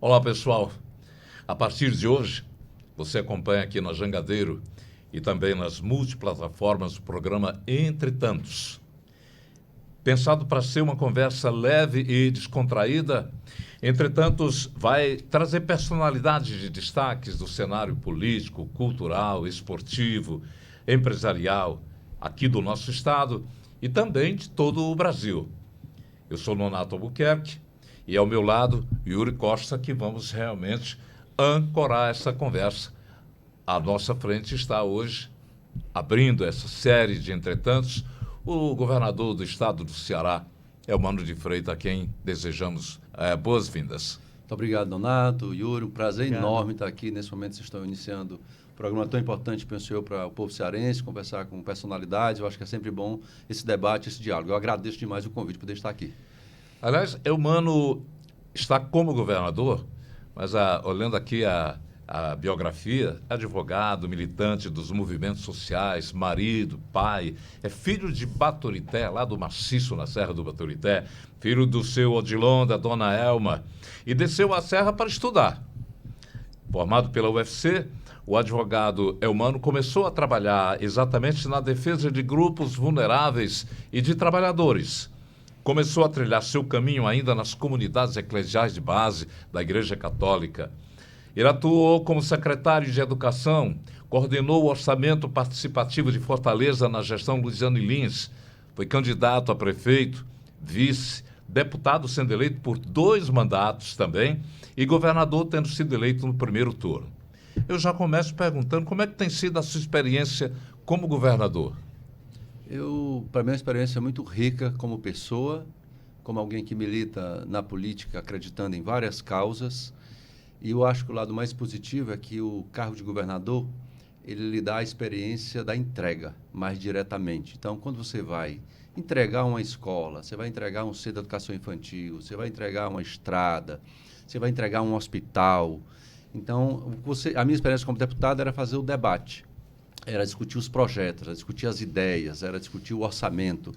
Olá, pessoal. A partir de hoje, você acompanha aqui na Jangadeiro e também nas multiplataformas o programa Entre Tantos. Pensado para ser uma conversa leve e descontraída, Entre Tantos vai trazer personalidades de destaques do cenário político, cultural, esportivo, empresarial, aqui do nosso estado e também de todo o Brasil. Eu sou Nonato Albuquerque e ao meu lado, Yuri Costa, que vamos realmente ancorar essa conversa. À nossa frente está hoje, abrindo essa série de Entretantos, o governador do estado do Ceará, Eumano de Freitas, a quem desejamos boas-vindas. Muito obrigado, Nonato, Yuri, um prazer enorme estar aqui. Nesse momento vocês estão iniciando um programa tão importante, penso eu, para o povo cearense, conversar com personalidades. Eu acho que é sempre bom esse debate, esse diálogo. Eu agradeço demais o convite por poder estar aqui. Aliás, Eumano está como governador, mas olhando aqui a biografia, advogado, militante dos movimentos sociais, marido, pai, é filho de Baturité, lá do Maciço, na Serra do Baturité, filho do seu Odilon, da dona Elma, e desceu a serra para estudar. Formado pela UFC, o advogado Eumano começou a trabalhar exatamente na defesa de grupos vulneráveis e de trabalhadores. Começou a trilhar seu caminho ainda nas comunidades eclesiais de base da Igreja Católica. Ele atuou como secretário de Educação, coordenou o orçamento participativo de Fortaleza na gestão Luiziane Lins, foi candidato a prefeito, vice, deputado sendo eleito por 2 mandatos também e governador tendo sido eleito no primeiro turno. Eu já começo perguntando como é que tem sido a sua experiência como governador. Para mim, é uma experiência muito rica como pessoa, como alguém que milita na política, acreditando em várias causas. E eu acho que o lado mais positivo é que o cargo de governador, ele lhe dá a experiência da entrega mais diretamente. Então, quando você vai entregar uma escola, você vai entregar um centro de educação infantil, você vai entregar uma estrada, você vai entregar um hospital. Então, a minha experiência como deputado era fazer o debate. Era discutir os projetos, era discutir as ideias, era discutir o orçamento.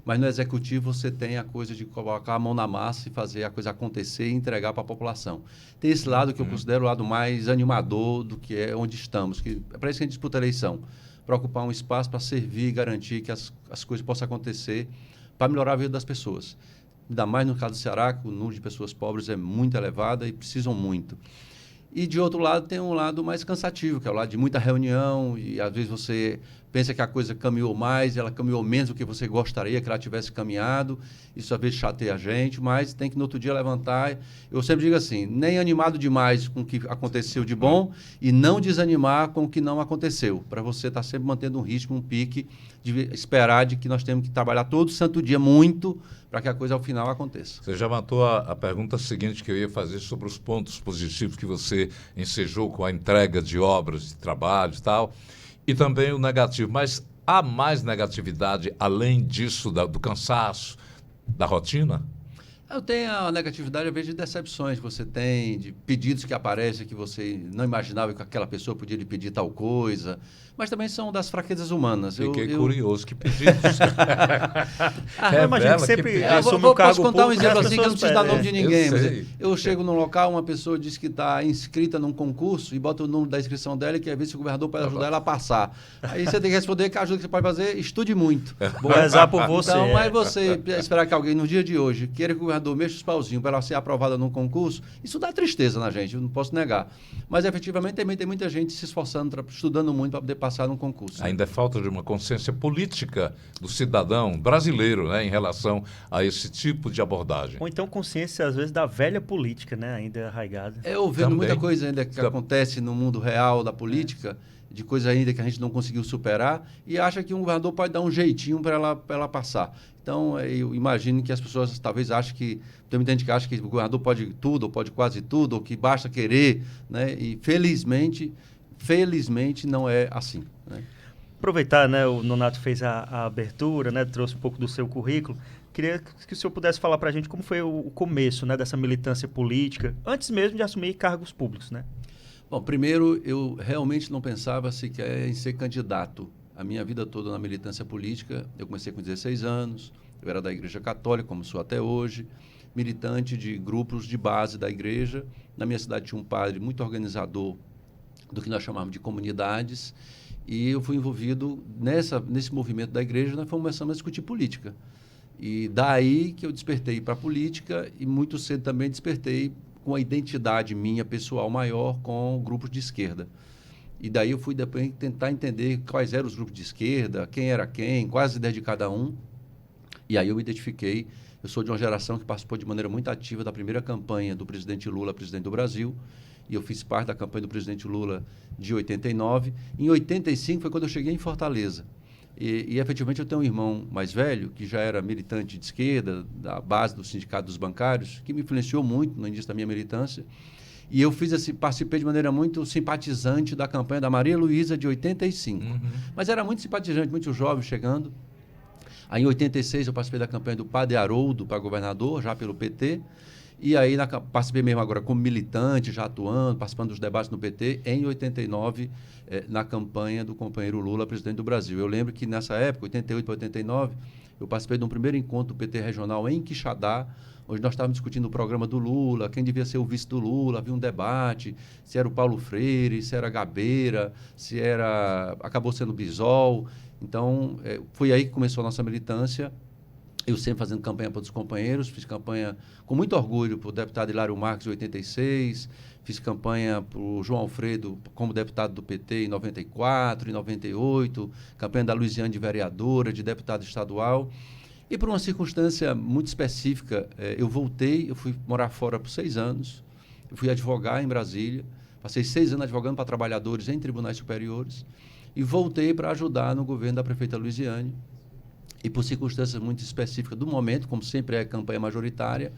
Mas no executivo você tem a coisa de colocar a mão na massa e fazer a coisa acontecer e entregar para a população. Tem esse lado que eu considero o lado mais animador do que é onde estamos, que é para isso que a gente disputa a eleição, para ocupar um espaço para servir e garantir que as coisas possam acontecer para melhorar a vida das pessoas. Ainda mais no caso do Ceará, que o número de pessoas pobres é muito elevado e precisam muito. E, de outro lado, tem um lado mais cansativo, que é o lado de muita reunião, e às vezes você pensa que a coisa caminhou mais, ela caminhou menos do que você gostaria que ela tivesse caminhado. Isso às vezes chateia a gente, mas tem que no outro dia levantar. Eu sempre digo assim, nem animado demais com o que aconteceu de bom e não desanimar com o que não aconteceu, para você estar sempre mantendo um ritmo, um pique, de esperar de que nós temos que trabalhar todo santo dia muito para que a coisa ao final aconteça. Você já matou a pergunta seguinte que eu ia fazer sobre os pontos positivos que você ensejou com a entrega de obras, de trabalho e tal, e também o negativo. Mas há mais negatividade além disso, do cansaço, da rotina? Eu tenho a negatividade, às vezes, de decepções que você tem, de pedidos que aparecem que você não imaginava que aquela pessoa podia lhe pedir tal coisa, mas também são das fraquezas humanas. Fiquei curioso, que pedidos. Eu imagino que sempre assume um cargo posso contar um público, exemplo as assim, que eu não pessoas preciso dar nome de ninguém. Eu Mas chego num local, uma pessoa diz que está inscrita num concurso e bota o número da inscrição dela e quer ver se o governador pode ajudar ela a passar. Aí você tem que responder que a ajuda que você pode fazer, estude muito. Vou rezar por você. Então, mas você esperar que alguém, no dia de hoje, queira que o governador mexa os pauzinhos para ela ser aprovada num concurso, isso dá tristeza na gente, eu não posso negar. Mas, efetivamente, também tem muita gente se esforçando, estudando muito para poder passar num concurso. Ainda é falta de uma consciência política do cidadão brasileiro, né, em relação a esse tipo de abordagem. Ou então consciência, às vezes, da velha política, né, ainda arraigada. Eu vendo muita coisa ainda que acontece no mundo real da política, de coisa ainda que a gente não conseguiu superar, e acha que um governador pode dar um jeitinho para ela passar. Então, eu imagino que as pessoas talvez achem que... Tem muita gente que acha que o governador pode tudo, ou pode quase tudo, ou que basta querer, né? E felizmente não é assim, né? Aproveitar, né, o Nonato fez a abertura, né, trouxe um pouco do seu currículo. Queria que o senhor pudesse falar para a gente como foi o começo, né, dessa militância política, antes mesmo de assumir cargos públicos, né? Bom, primeiro, eu realmente não pensava sequer em ser candidato. A minha vida toda na militância política, eu comecei com 16 anos, eu era da Igreja Católica, como sou até hoje. militante de grupos de base da igreja. Na minha cidade tinha um padre muito organizador do que nós chamamos de comunidades, e eu fui envolvido nesse movimento da igreja. Nós começamos a discutir política. E daí que eu despertei para a política, e muito cedo também despertei com a identidade minha pessoal maior com grupos de esquerda. E daí eu fui depois tentar entender quais eram os grupos de esquerda, quem era quem, quais as ideias de cada um. E aí eu me identifiquei. Eu sou de uma geração que participou de maneira muito ativa da primeira campanha do presidente Lula, presidente do Brasil, e eu fiz parte da campanha do presidente Lula de 89. Em 85 foi quando eu cheguei em Fortaleza. E efetivamente eu tenho um irmão mais velho, que já era militante de esquerda, da base do Sindicato dos Bancários, que me influenciou muito no início da minha militância. E eu participei de maneira muito simpatizante da campanha da Maria Luísa de 85. Mas era muito simpatizante, muito jovem chegando. Aí, em 86, eu participei da campanha do Padre Haroldo para governador, já pelo PT. E aí, participei mesmo agora como militante, já atuando, participando dos debates no PT. Em 89, na campanha do companheiro Lula, presidente do Brasil. Eu lembro que nessa época, 88 para 89, eu participei de um primeiro encontro do PT regional em Quixadá, onde nós estávamos discutindo o programa do Lula, quem devia ser o vice do Lula. Havia um debate, se era o Paulo Freire, se era Gabeira, acabou sendo Bisol. Então, foi aí que começou a nossa militância. Eu sempre fazendo campanha para os companheiros, fiz campanha com muito orgulho para o deputado Hilário Marques em 86, fiz campanha para o João Alfredo como deputado do PT em 94, em 98, campanha da Luiziane de vereadora, de deputado estadual. E por uma circunstância muito específica, eu fui morar fora por 6 anos, eu fui advogar em Brasília, passei 6 anos advogando para trabalhadores em tribunais superiores, e voltei para ajudar no governo da prefeita Luiziane. E por circunstâncias muito específicas do momento, como sempre é campanha majoritária,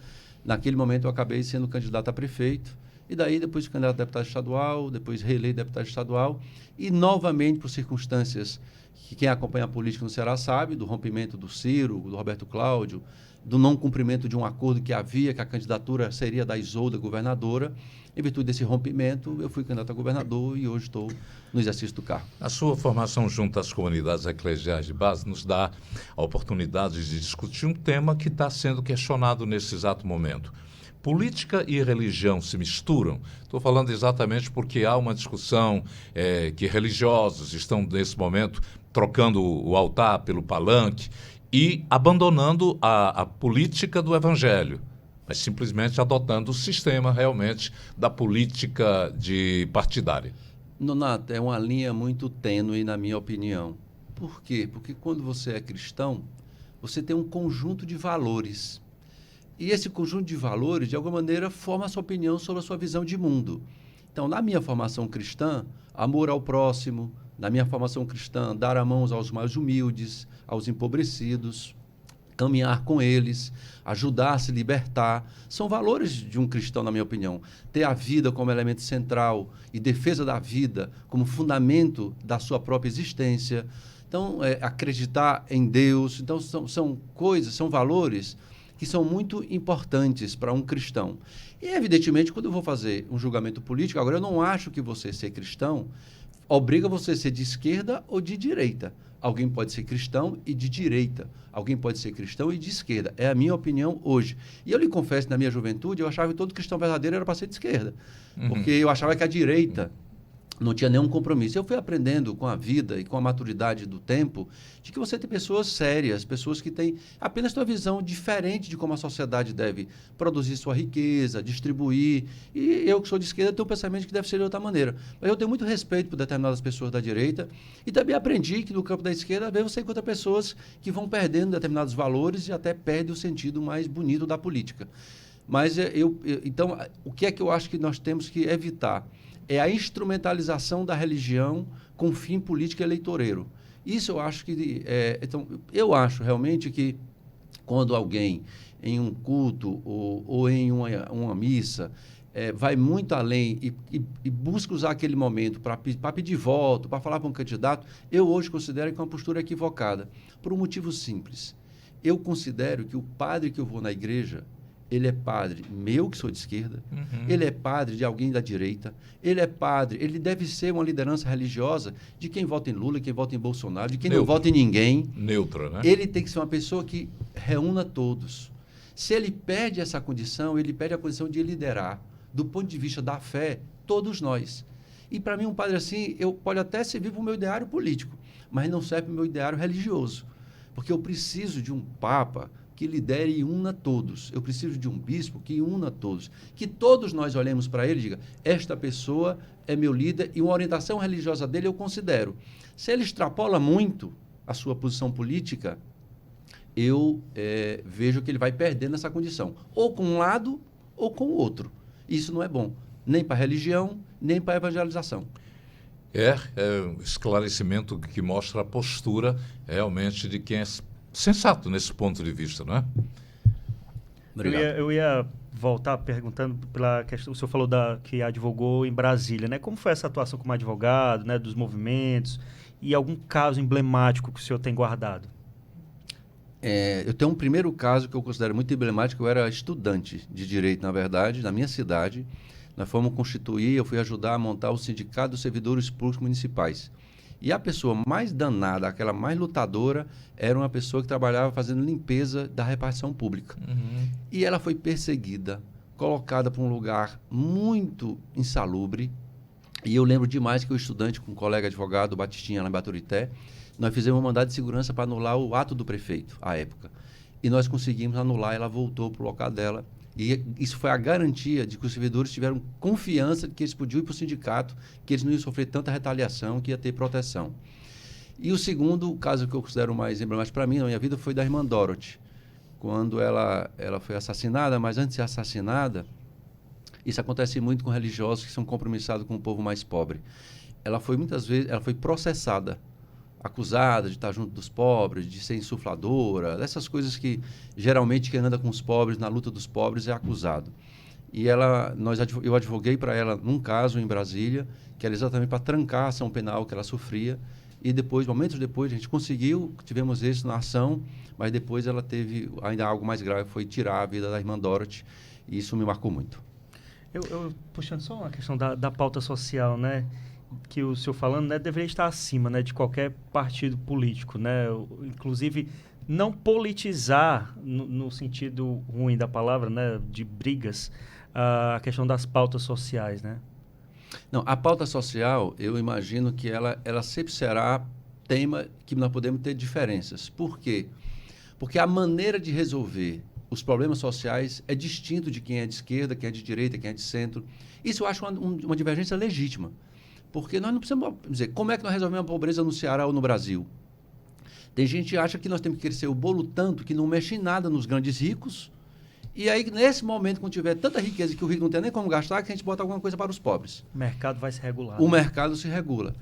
naquele momento eu acabei sendo candidato a prefeito, e daí depois candidato a deputado estadual, depois reeleito deputado estadual, e novamente por circunstâncias que quem acompanha a política no Ceará sabe, do rompimento do Ciro, do Roberto Cláudio, do não cumprimento de um acordo que havia, que a candidatura seria da Isolda governadora. Em virtude desse rompimento, eu fui candidato a governador e hoje estou no exercício do cargo. A sua formação junto às comunidades eclesiais de base nos dá a oportunidade de discutir um tema que está sendo questionado nesse exato momento. Política e religião se misturam? Estou falando exatamente porque há uma discussão que religiosos estão, nesse momento, trocando o altar pelo palanque e abandonando a política do evangelho, mas simplesmente adotando o sistema realmente da política partidária. Nonato, é uma linha muito tênue, na minha opinião. Por quê? Porque quando você é cristão, você tem um conjunto de valores. E esse conjunto de valores, de alguma maneira, forma a sua opinião sobre a sua visão de mundo. Então, na minha formação cristã, amor ao próximo. Na minha formação cristã, dar a mão aos mais humildes, aos empobrecidos, caminhar com eles, ajudar a se libertar. São valores de um cristão, na minha opinião. Ter a vida como elemento central e defesa da vida como fundamento da sua própria existência. Então, acreditar em Deus. Então, são coisas, são valores que são muito importantes para um cristão. E, evidentemente, quando eu vou fazer um julgamento político, agora eu não acho que você ser cristão obriga você a ser de esquerda ou de direita. Alguém pode ser cristão e de direita. Alguém pode ser cristão e de esquerda. É a minha opinião hoje. E eu lhe confesso que na minha juventude eu achava que todo cristão verdadeiro era para ser de esquerda. Porque eu achava que a direita não tinha nenhum compromisso. Eu fui aprendendo com a vida e com a maturidade do tempo de que você tem pessoas sérias, pessoas que têm apenas uma visão diferente de como a sociedade deve produzir sua riqueza, distribuir. E eu, que sou de esquerda, tenho um pensamento que deve ser de outra maneira. Mas eu tenho muito respeito por determinadas pessoas da direita e também aprendi que no campo da esquerda, às vezes você encontra pessoas que vão perdendo determinados valores e até perdem o sentido mais bonito da política. Mas então, o que é que eu acho que nós temos que evitar? É a instrumentalização da religião com fim político eleitoreiro. Isso eu acho que... então, eu acho realmente que quando alguém, em um culto ou em uma missa, vai muito além e busca usar aquele momento para pedir voto, para falar para um candidato, eu hoje considero que é uma postura equivocada, por um motivo simples. Eu considero que o padre que eu vou na igreja, ele é padre meu, que sou de esquerda, ele é padre de alguém da direita, ele é padre, ele deve ser uma liderança religiosa de quem vota em Lula, quem vota em Bolsonaro, de quem não vota em ninguém. Neutra, né? Ele tem que ser uma pessoa que reúna todos. Se ele perde essa condição, ele perde a condição de liderar. Do ponto de vista da fé, todos nós. E para mim, um padre assim, pode até servir para o meu ideário político, mas não serve para o meu ideário religioso. Porque eu preciso de um papa que lidere e una todos. Eu preciso de um bispo que una todos. Que todos nós olhemos para ele e diga, esta pessoa é meu líder e uma orientação religiosa dele eu considero. Se ele extrapola muito a sua posição política, eu vejo que ele vai perdendo essa condição. Ou com um lado ou com o outro. Isso não é bom. Nem para a religião, nem para a evangelização. É um esclarecimento que mostra a postura realmente de quem é sensato nesse ponto de vista, não é? Obrigado. Eu ia voltar perguntando pela questão, o senhor falou que advogou em Brasília, né? Como foi essa atuação como advogado, né? Dos movimentos e algum caso emblemático que o senhor tem guardado? Eu tenho um primeiro caso que eu considero muito emblemático. Eu era estudante de direito, na verdade, na minha cidade. Nós fomos constituir, eu fui ajudar a montar o Sindicato dos Servidores Públicos Municipais. E a pessoa mais danada, aquela mais lutadora, era uma pessoa que trabalhava fazendo limpeza da repartição pública. Uhum. E ela foi perseguida, colocada para um lugar muito insalubre. E eu lembro demais que o estudante, com um colega advogado, Batistinha, lá em Baturité, nós fizemos um mandado de segurança para anular o ato do prefeito, à época. E nós conseguimos anular, ela voltou para o local dela. E isso foi a garantia de que os servidores tiveram confiança de que eles podiam ir para o sindicato, que eles não iam sofrer tanta retaliação, que ia ter proteção. E o segundo caso que eu considero mais emblemático para mim, na minha vida, foi da irmã Dorothy. Quando ela foi assassinada, mas antes de ser assassinada, isso acontece muito com religiosos que são compromissados com o povo mais pobre. Ela foi muitas vezes, ela foi processada, acusada de estar junto dos pobres, de ser insufladora, dessas coisas que geralmente quem anda com os pobres, na luta dos pobres, é acusado. E eu advoguei para ela num caso em Brasília, que era exatamente para trancar a ação penal que ela sofria, e depois, momentos depois, a gente conseguiu, tivemos êxito na ação, mas depois ela teve ainda algo mais grave, foi tirar a vida da irmã Dorothy, e isso me marcou muito. Puxando só uma questão da pauta social, né? Que o senhor falando, né, deveria estar acima, né, de qualquer partido político, né? Inclusive, não politizar, no sentido ruim da palavra, né, de brigas, a questão das pautas sociais, né? Não, a pauta social, eu imagino que ela sempre será tema que nós podemos ter diferenças. Por quê? Porque a maneira de resolver os problemas sociais é distinto de quem é de esquerda, quem é de direita, quem é de centro. Isso eu acho uma divergência legítima. Porque nós não precisamos dizer como é que nós resolvemos a pobreza no Ceará ou no Brasil. Tem gente que acha que nós temos que crescer o bolo tanto que não mexe em nada nos grandes ricos. E aí, nesse momento, quando tiver tanta riqueza que o rico não tem nem como gastar, que a gente bota alguma coisa para os pobres. O mercado vai se regular. O mercado se regula.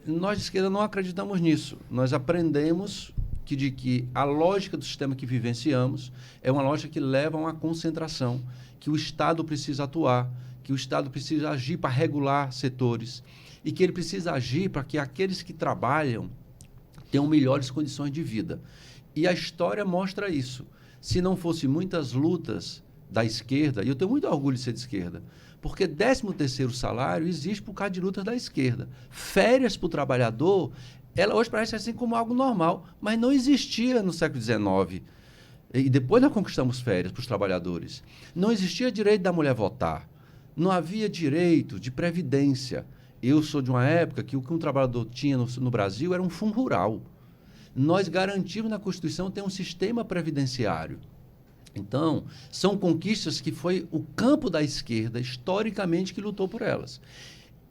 Nós de esquerda não acreditamos nisso. Nós aprendemos que a lógica do sistema que vivenciamos é uma lógica que leva a uma concentração, que o Estado precisa atuar, que o Estado precisa agir para regular setores e que ele precisa agir para que aqueles que trabalham tenham melhores condições de vida. E a história mostra isso. Se não fosse muitas lutas da esquerda, e eu tenho muito orgulho de ser de esquerda, porque 13º salário existe por causa de lutas da esquerda. Férias para o trabalhador, ela hoje parece assim como algo normal, mas não existia no século XIX. E depois nós conquistamos férias para os trabalhadores. Não existia direito da mulher votar. Não havia direito de previdência. Eu sou de uma época que o que um trabalhador tinha no Brasil era um fundo rural. Nós garantimos na Constituição ter um sistema previdenciário. Então, são conquistas que foi o campo da esquerda, historicamente, que lutou por elas.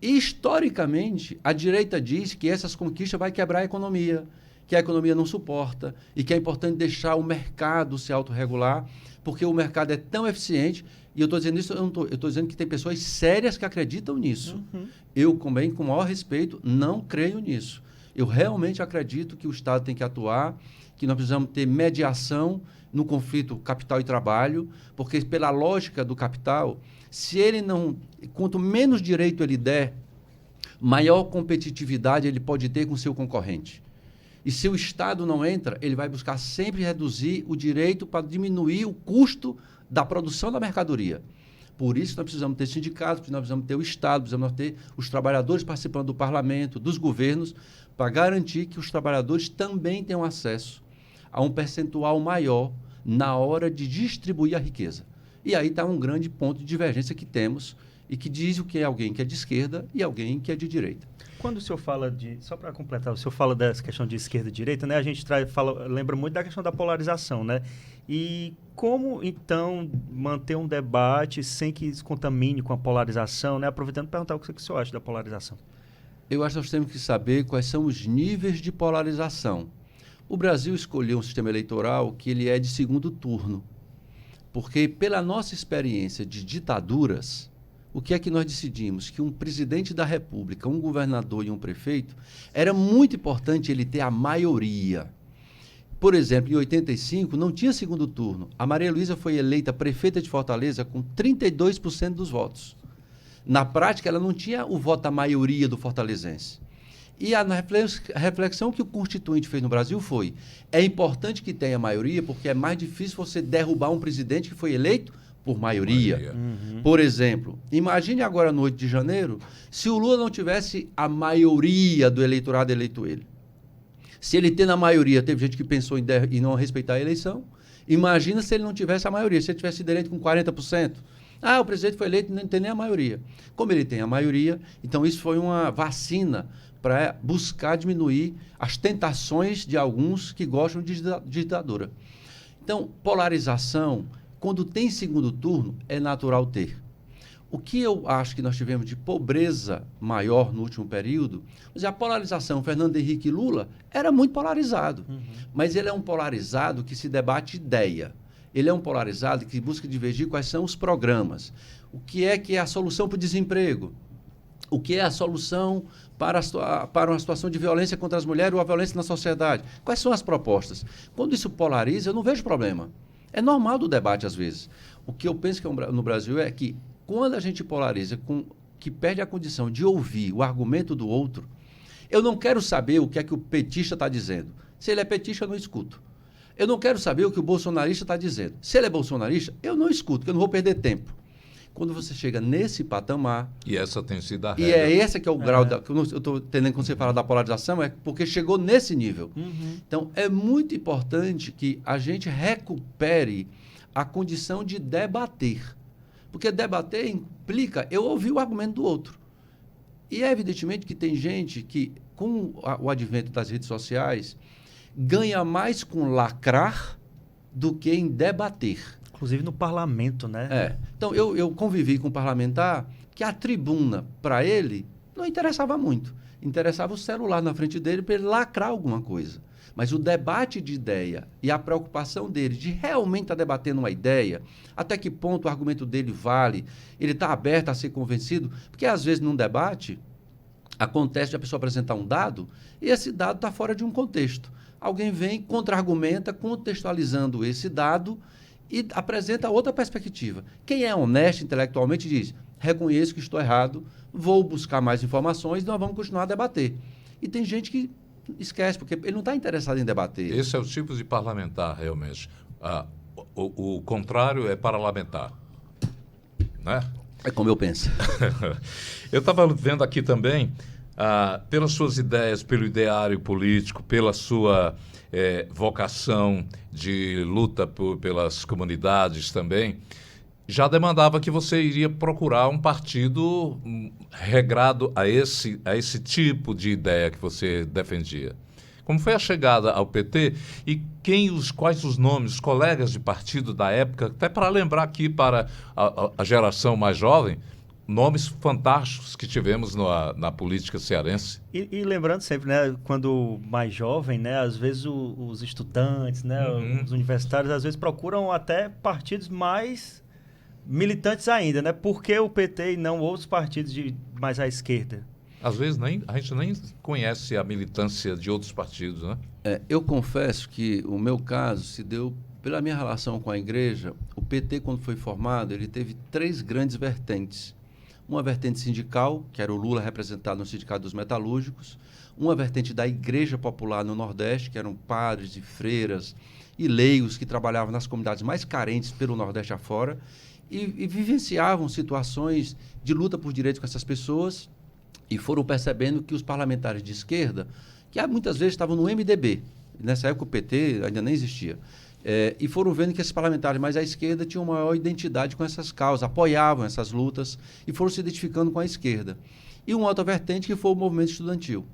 E, historicamente, a direita diz que essas conquistas vai quebrar a economia, que a economia não suporta e que é importante deixar o mercado se autorregular, porque o mercado é tão eficiente. E eu estou dizendo isso, eu estou dizendo que tem pessoas sérias que acreditam nisso. Uhum. Eu, também, com o maior respeito, não creio nisso. Eu realmente acredito que o Estado tem que atuar, que nós precisamos ter mediação no conflito capital e trabalho, porque pela lógica do capital, se ele não, quanto menos direito ele der, maior competitividade ele pode ter com seu concorrente. E se o Estado não entra, ele vai buscar sempre reduzir o direito para diminuir o custo da produção da mercadoria. Por isso nós precisamos ter sindicatos, nós precisamos ter o Estado, precisamos ter os trabalhadores participando do parlamento, dos governos, para garantir que os trabalhadores também tenham acesso a um percentual maior na hora de distribuir a riqueza. E aí está um grande ponto de divergência que temos e que diz o que é alguém que é de esquerda e alguém que é de direita. Quando o senhor fala só para completar, o senhor fala dessa questão de esquerda e direita, né? A gente lembra muito da questão da polarização, né? E como, então, manter um debate sem que isso contamine com a polarização, né? Aproveitando para perguntar o que o senhor acha da polarização. Eu acho que nós temos que saber quais são os níveis de polarização. O Brasil escolheu um sistema eleitoral que ele é de segundo turno, porque pela nossa experiência de ditaduras, o que é que nós decidimos? Que um presidente da República, um governador e um prefeito, era muito importante ele ter a maioria. Por exemplo, em 85 não tinha segundo turno. A Maria Luísa foi eleita prefeita de Fortaleza com 32% dos votos. Na prática, ela não tinha o voto da maioria do fortalezense. E a reflexão que o Constituinte fez no Brasil foi: é importante que tenha maioria, porque é mais difícil você derrubar um presidente que foi eleito por maioria. Uhum. Por exemplo, imagine agora no 8 de janeiro, se o Lula não tivesse a maioria do eleitorado eleito ele. Se ele tendo a maioria, teve gente que pensou em não respeitar a eleição, imagina se ele não tivesse a maioria, se ele tivesse sido eleito com 40%. Ah, o presidente foi eleito e não tem nem a maioria. Como ele tem a maioria, então isso foi uma vacina para buscar diminuir as tentações de alguns que gostam de ditadura. Então, polarização, quando tem segundo turno, é natural ter. O que eu acho que nós tivemos de pobreza maior no último período, a polarização Fernando Henrique e Lula era muito polarizado, mas ele é um polarizado que se debate ideia. Ele é um polarizado que busca divergir quais são os programas. O que é a solução para o desemprego? O que é a solução para uma situação de violência contra as mulheres ou a violência na sociedade? Quais são as propostas? Quando isso polariza, eu não vejo problema. É normal do debate, às vezes. O que eu penso que no Brasil é que, quando a gente polariza, que perde a condição de ouvir o argumento do outro, eu não quero saber o que é que o petista está dizendo. Se ele é petista, eu não escuto. Eu não quero saber o que o bolsonarista está dizendo. Se ele é bolsonarista, eu não escuto, porque eu não vou perder tempo. Quando você chega nesse patamar... E essa tem sido a regra. E é esse que é o grau... Que eu estou entendendo quando você fala da polarização, é porque chegou nesse nível. Então, é muito importante que a gente recupere a condição de debater. Porque debater implica eu ouvir o argumento do outro. E é evidentemente que tem gente que, com o advento das redes sociais, ganha mais com lacrar do que em debater. Inclusive no parlamento, né? Então, eu convivi com um parlamentar que a tribuna, para ele, não interessava muito. Interessava o celular na frente dele para ele lacrar alguma coisa. Mas o debate de ideia e a preocupação dele de realmente estar debatendo uma ideia, até que ponto o argumento dele vale, ele está aberto a ser convencido, porque às vezes num debate acontece de a pessoa apresentar um dado e esse dado está fora de um contexto. Alguém vem, contra-argumenta, contextualizando esse dado e apresenta outra perspectiva. Quem é honesto intelectualmente diz: reconheço que estou errado, vou buscar mais informações e nós vamos continuar a debater. E tem gente que esquece, porque ele não está interessado em debater. Esse é o tipo de parlamentar, realmente. O contrário é parlamentar, né? É como eu penso. Eu estava vendo aqui também, pelas suas ideias, pelo ideário político, pela sua vocação de luta pelas comunidades também, já demandava que você iria procurar um partido regrado a esse tipo de ideia que você defendia. Como foi a chegada ao PT e quais os nomes, os colegas de partido da época, até para lembrar aqui para a geração mais jovem, nomes fantásticos que tivemos na política cearense. E lembrando sempre, né, quando mais jovem, né, às vezes os estudantes, né, os universitários, às vezes procuram até partidos mais militantes ainda, né? Por que o PT e não outros partidos mais à esquerda? Às vezes a gente nem conhece a militância de outros partidos, né? Eu confesso que o meu caso se deu pela minha relação com a igreja. O PT, quando foi formado, ele teve 3 grandes vertentes. Uma vertente sindical, que era o Lula representado no Sindicato dos Metalúrgicos, uma vertente da Igreja Popular no Nordeste, que eram padres e freiras e leigos que trabalhavam nas comunidades mais carentes pelo Nordeste afora, e vivenciavam situações de luta por direitos com essas pessoas, e foram percebendo que os parlamentares de esquerda, que muitas vezes estavam no MDB, nessa época o PT ainda nem existia, E foram vendo que esses parlamentares mais à esquerda tinham maior identidade com essas causas, apoiavam essas lutas e foram se identificando com a esquerda. E uma outra vertente que foi o movimento estudantil.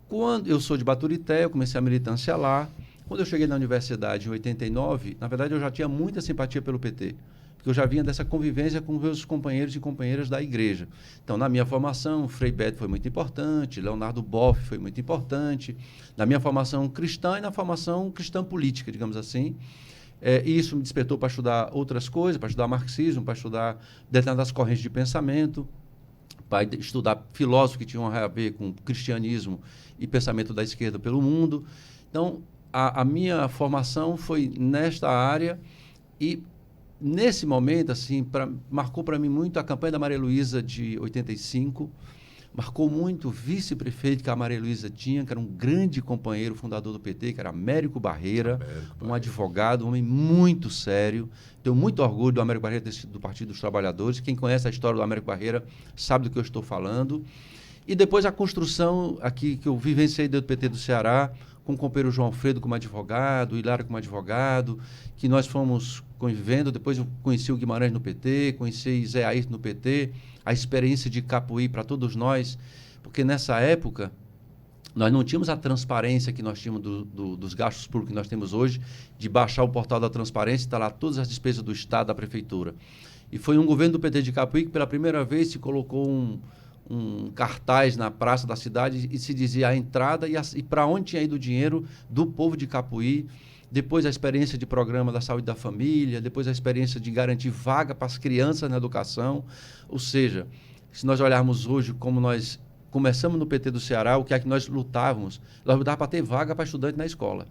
Quando eu sou de Baturité, eu comecei a militância lá. Quando eu cheguei na universidade em 89, na verdade eu já tinha muita simpatia pelo PT, porque eu já vinha dessa convivência com meus companheiros e companheiras da igreja. Então, na minha formação, Frei Beto foi muito importante, Leonardo Boff foi muito importante, na minha formação cristã e na formação cristã política, digamos assim. E isso me despertou para estudar outras coisas, para estudar marxismo, para estudar determinadas correntes de pensamento, para estudar filósofos que tinham a ver com cristianismo e pensamento da esquerda pelo mundo. Então, a minha formação foi nesta área e, nesse momento, assim, marcou para mim muito a campanha da Maria Luísa de 85, marcou muito o vice-prefeito que a Maria Luísa tinha, que era um grande companheiro, fundador do PT, que era Américo Barreira, um advogado, um homem muito sério. Tenho muito orgulho do Américo Barreira, do Partido dos Trabalhadores. Quem conhece a história do Américo Barreira sabe do que eu estou falando. E depois a construção aqui que eu vivenciei do PT do Ceará, com o companheiro João Alfredo como advogado, Hilário como advogado, que nós fomos convivendo. Depois eu conheci o Guimarães no PT, conheci Zé Ayrton no PT, a experiência de Capuí para todos nós, porque nessa época nós não tínhamos a transparência que nós tínhamos dos gastos públicos que nós temos hoje, de baixar o portal da transparência e está lá todas as despesas do Estado, da Prefeitura. E foi um governo do PT de Capuí que pela primeira vez se colocou um cartaz na praça da cidade e se dizia a entrada e para onde tinha ido o dinheiro do povo de Capuí. Depois a experiência de programa da saúde da família, depois a experiência de garantir vaga para as crianças na educação. Ou seja, se nós olharmos hoje como nós começamos no PT do Ceará, o que é que nós lutávamos? Nós lutávamos para ter vaga para estudante na escola.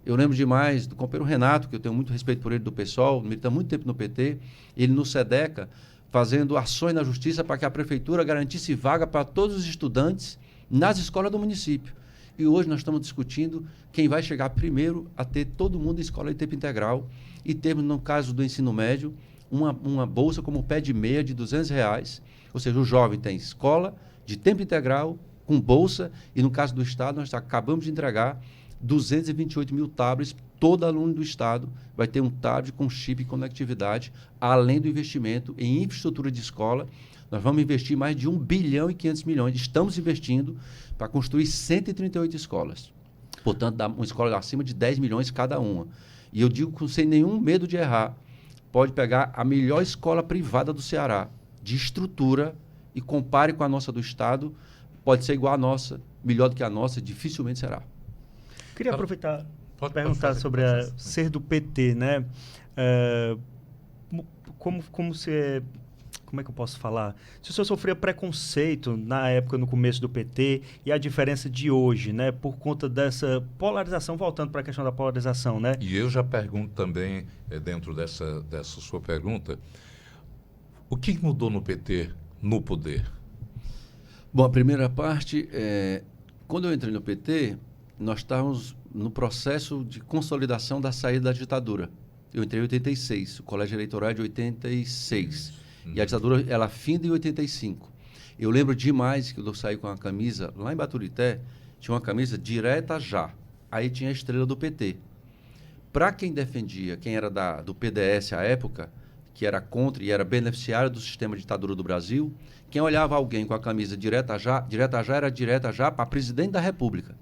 Eu lembro demais do companheiro Renato, que eu tenho muito respeito por ele, do PSOL, milita muito tempo no PT, ele no SEDECA, fazendo ações na justiça para que a prefeitura garantisse vaga para todos os estudantes nas escolas do município. E hoje nós estamos discutindo quem vai chegar primeiro a ter todo mundo em escola de tempo integral e temos, no caso do ensino médio, uma bolsa como pé de meia de R$200, ou seja, o jovem tem escola de tempo integral com bolsa e, no caso do Estado, nós acabamos de entregar 228 mil tablets. Todo aluno do Estado vai ter um tablet com chip e conectividade, além do investimento em infraestrutura de escola. Nós vamos investir mais de 1 bilhão e 500 milhões. Estamos investindo para construir 138 escolas. Portanto, uma escola acima de 10 milhões cada uma. E eu digo sem nenhum medo de errar, pode pegar a melhor escola privada do Ceará, de estrutura, e compare com a nossa do Estado, pode ser igual à nossa, melhor do que a nossa, dificilmente será. Queria aproveitar para perguntar sobre ser do PT, né? Como é que eu posso falar? Se o senhor sofria preconceito na época, no começo do PT, e a diferença de hoje, né? Por conta dessa polarização, voltando para a questão da polarização, né? E eu já pergunto também, dentro dessa sua pergunta, o que mudou no PT, no poder? Bom, a primeira parte, quando eu entrei no PT, nós estávamos no processo de consolidação da saída da ditadura. Eu entrei em 86, o colégio eleitoral é de 86. E a ditadura, ela finda em 85. Eu lembro demais que eu saí com uma camisa, lá em Baturité, tinha uma camisa direta já. Aí tinha a estrela do PT. Para quem defendia, quem era do PDS à época, que era contra e era beneficiário do sistema de ditadura do Brasil, quem olhava alguém com a camisa direta já era direta já para presidente da República.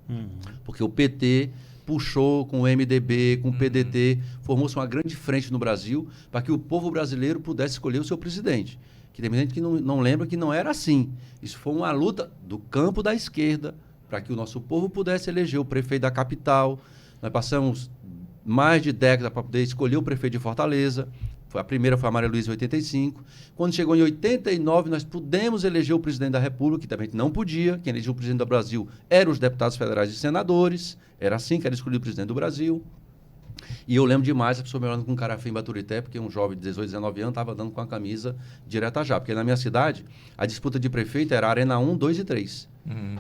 Porque o PT puxou com o MDB, com o PDT, formou-se uma grande frente no Brasil para que o povo brasileiro pudesse escolher o seu presidente. Que tem gente que não lembra que não era assim. Isso foi uma luta do campo da esquerda para que o nosso povo pudesse eleger o prefeito da capital. Nós passamos mais de década para poder escolher o prefeito de Fortaleza. A primeira foi a Maria Luísa em 85. Quando chegou em 89, nós pudemos eleger o presidente da República, que também não podia. Quem elegeu o presidente do Brasil eram os deputados federais e senadores. Era assim que era escolhido o presidente do Brasil. E eu lembro demais a pessoa me olhando com cara feia em Baturité, porque um jovem de 18, 19 anos estava andando com a camisa direta já. Porque na minha cidade, a disputa de prefeito era Arena 1, 2 e 3.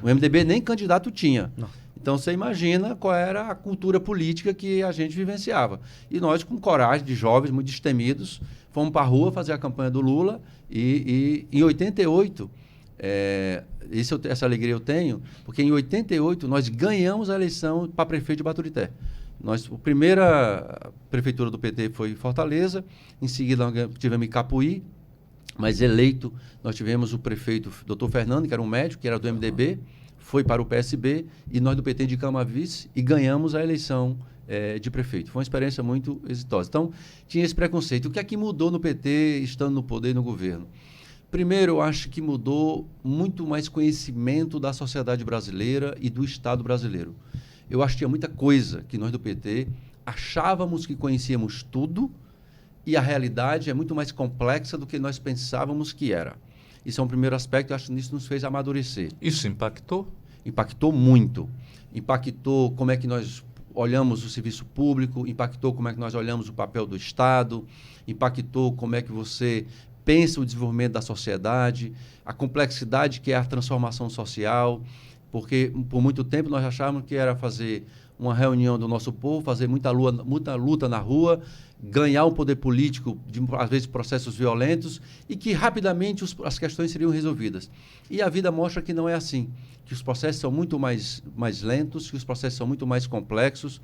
O MDB nem candidato tinha. Não. Então, você imagina qual era a cultura política que a gente vivenciava. E nós, com coragem, de jovens muito destemidos, fomos para a rua fazer a campanha do Lula. E em 88, essa alegria eu tenho, porque em 88 nós ganhamos a eleição para prefeito de Baturité. A primeira prefeitura do PT foi Fortaleza, em seguida nós tivemos Icapuí, mas eleito nós tivemos o prefeito Dr. Fernando, que era um médico, que era do MDB, foi para o PSB, e nós do PT indicamos a vice e ganhamos a eleição de prefeito. Foi uma experiência muito exitosa. Então, tinha esse preconceito. O que é que mudou no PT, estando no poder e no governo? Primeiro, eu acho que mudou muito mais conhecimento da sociedade brasileira e do Estado brasileiro. Eu acho que tinha muita coisa que nós do PT achávamos que conhecíamos tudo e a realidade é muito mais complexa do que nós pensávamos que era. Isso é um primeiro aspecto, eu acho que isso nos fez amadurecer. Isso impactou? Impactou muito. Impactou como é que nós olhamos o serviço público, impactou como é que nós olhamos o papel do Estado, impactou como é que você pensa o desenvolvimento da sociedade, a complexidade que é a transformação social, porque por muito tempo nós achávamos que era fazer uma reunião do nosso povo, fazer muita luta na rua, ganhar um poder político, às vezes processos violentos, e que rapidamente as questões seriam resolvidas. E a vida mostra que não é assim, que os processos são muito mais lentos, que os processos são muito mais complexos,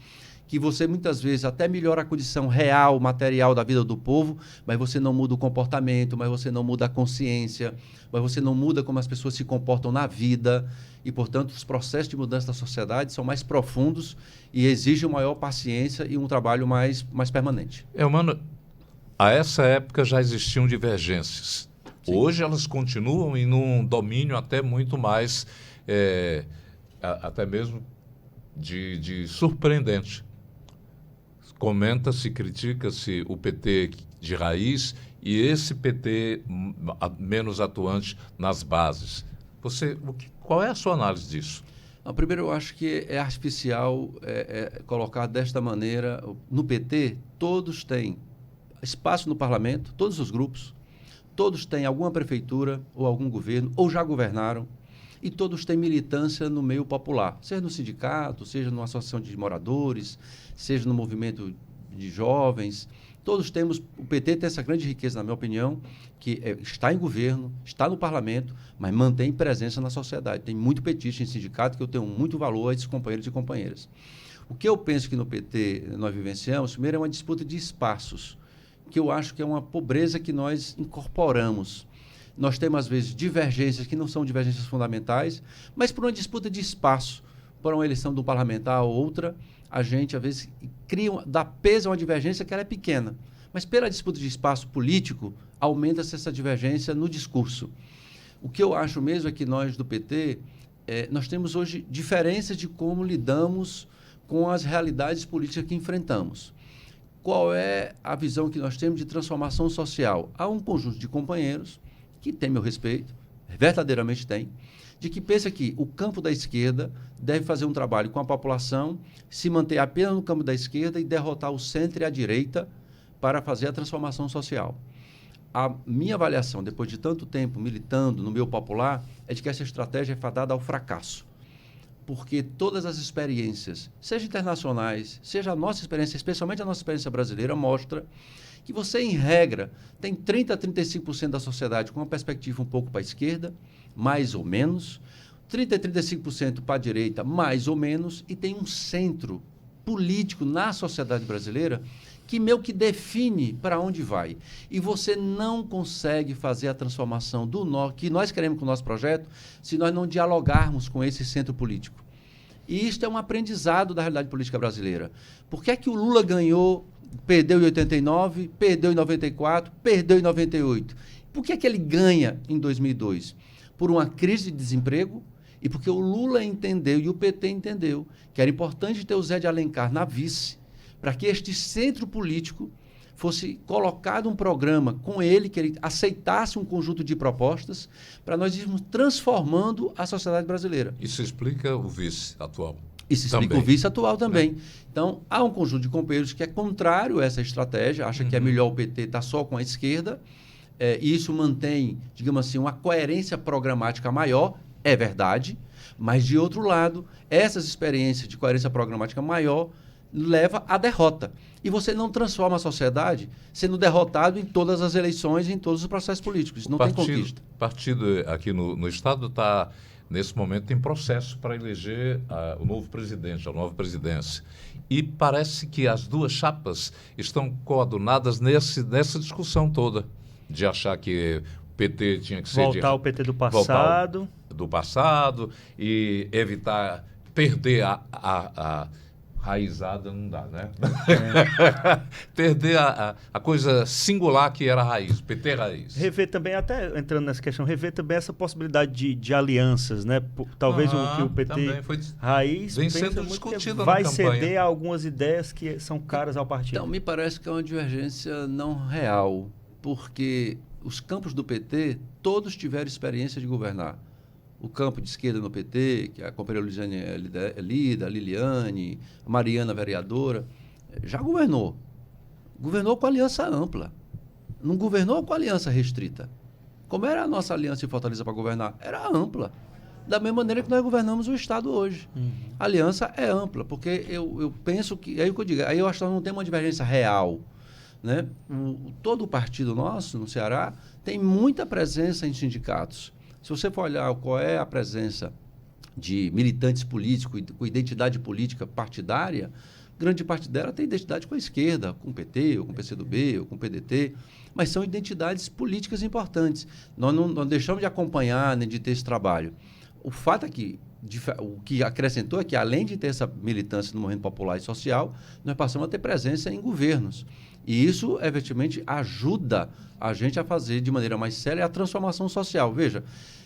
que você muitas vezes até melhora a condição real, material da vida do povo, mas você não muda o comportamento, mas você não muda a consciência, mas você não muda como as pessoas se comportam na vida e, portanto, os processos de mudança da sociedade são mais profundos e exigem maior paciência e um trabalho mais permanente. Mano, a essa época já existiam divergências. Sim. Hoje elas continuam em um domínio até muito mais, até mesmo de surpreendente. Comenta-se, critica-se o PT de raiz e esse PT menos atuante nas bases. Qual é a sua análise disso? Primeiro, eu acho que é artificial colocar desta maneira. No PT, todos têm espaço no parlamento, todos os grupos, todos têm alguma prefeitura ou algum governo, ou já governaram, e todos têm militância no meio popular, seja no sindicato, seja numa associação de moradores, seja no movimento de jovens. Todos temos, o PT tem essa grande riqueza, na minha opinião, que está em governo, está no parlamento, mas mantém presença na sociedade. Tem muito petista em sindicato que eu tenho muito valor a esses companheiros e companheiras. O que eu penso que no PT nós vivenciamos, primeiro, é uma disputa de espaços, que eu acho que é uma pobreza que nós incorporamos. Nós temos, às vezes, divergências que não são divergências fundamentais, mas por uma disputa de espaço, por uma eleição de um parlamentar ou outra, a gente, às vezes, dá peso a uma divergência que ela é pequena. Mas pela disputa de espaço político, aumenta-se essa divergência no discurso. O que eu acho mesmo é que nós, do PT, nós temos hoje diferenças de como lidamos com as realidades políticas que enfrentamos. Qual é a visão que nós temos de transformação social? Há um conjunto de companheiros que tem meu respeito, verdadeiramente tem, de que pensa que o campo da esquerda deve fazer um trabalho com a população, se manter apenas no campo da esquerda e derrotar o centro e a direita para fazer a transformação social. A minha avaliação, depois de tanto tempo militando no meio popular, é de que essa estratégia é fadada ao fracasso. Porque todas as experiências, seja internacionais, seja a nossa experiência, especialmente a nossa experiência brasileira, mostra que você, em regra, tem 30% a 35% da sociedade com uma perspectiva um pouco para a esquerda, mais ou menos, 30% a 35% para a direita, mais ou menos, e tem um centro político na sociedade brasileira que meio que define para onde vai. E você não consegue fazer a transformação que nós queremos com o nosso projeto se nós não dialogarmos com esse centro político. E isto é um aprendizado da realidade política brasileira. Por que é que o Lula perdeu em 89, perdeu em 94, perdeu em 98? Por que é que ele ganha em 2002? Por uma crise de desemprego e porque o Lula entendeu e o PT entendeu que era importante ter o Zé de Alencar na vice para que este centro político fosse colocado um programa com ele, que ele aceitasse um conjunto de propostas para nós irmos transformando a sociedade brasileira. Isso explica o vice atual. Isso explica o vice atual também. Então, há um conjunto de companheiros que é contrário a essa estratégia, acha que é melhor o PT estar só com a esquerda, e isso mantém, digamos assim, uma coerência programática maior, é verdade, mas, de outro lado, essas experiências de coerência programática maior leva à derrota. E você não transforma a sociedade sendo derrotado em todas as eleições, em todos os processos políticos. Não tem conquista. O partido aqui no Estado está, nesse momento, em processo para eleger o novo presidente, a nova presidência. E parece que as duas chapas estão coadunadas nessa discussão toda, de achar que o PT tinha que ser... Voltar ao PT do passado. Do passado e evitar perder a raizada, não dá, né? Perder a coisa singular que era a raiz, PT raiz. Rever também, até entrando nessa questão, rever também essa possibilidade de alianças, né? Talvez o que o PT raiz vem sendo discutido vai ceder a algumas ideias que são caras ao partido. Então, me parece que é uma divergência não real, porque os campos do PT, todos tiveram experiência de governar. O campo de esquerda no PT, que a companheira Luiziane é líder, a Liliane, a Mariana, vereadora, já governou. Governou com aliança ampla. Não governou com aliança restrita. Como era a nossa aliança em Fortaleza para governar? Era ampla. Da mesma maneira que nós governamos o Estado hoje. A aliança é ampla, porque eu penso que... Aí o que eu digo, aí eu acho que nós não temos uma divergência real. Né? Todo o partido nosso, no Ceará, tem muita presença em sindicatos. Se você for olhar qual é a presença de militantes políticos com identidade política partidária, grande parte dela tem identidade com a esquerda, com o PT, ou com o PCdoB, ou com o PDT, mas são identidades políticas importantes. Nós não deixamos de acompanhar nem de ter esse trabalho. O fato é que o que acrescentou é que, além de ter essa militância no movimento popular e social, nós passamos a ter presença em governos. E isso, efetivamente, ajuda a gente a fazer de maneira mais séria a transformação social. Veja,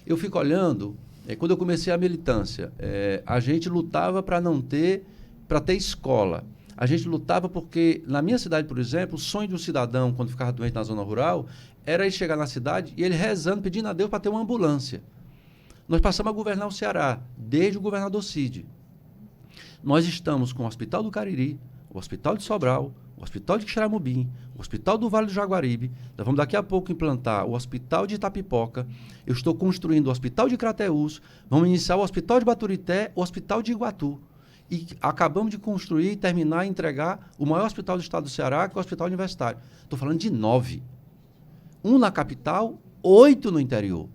eu fico olhando, quando eu comecei a militância, a gente lutava para ter escola. A gente lutava porque, na minha cidade, por exemplo, o sonho do cidadão, quando ficava doente na zona rural, era ele chegar na cidade e ele rezando, pedindo a Deus para ter uma ambulância. Nós passamos a governar o Ceará, desde o governador Cid. Nós estamos com o Hospital do Cariri, o Hospital de Sobral, o Hospital de Xeramobim, o Hospital do Vale do Jaguaribe. Nós vamos daqui a pouco implantar o Hospital de Itapipoca. Eu estou construindo o Hospital de Crateús. Vamos iniciar o Hospital de Baturité, o Hospital de Iguatu. E acabamos de construir, terminar e entregar o maior hospital do estado do Ceará, que é o Hospital Universitário. Estou falando de 9. 1 na capital, 8 no interior.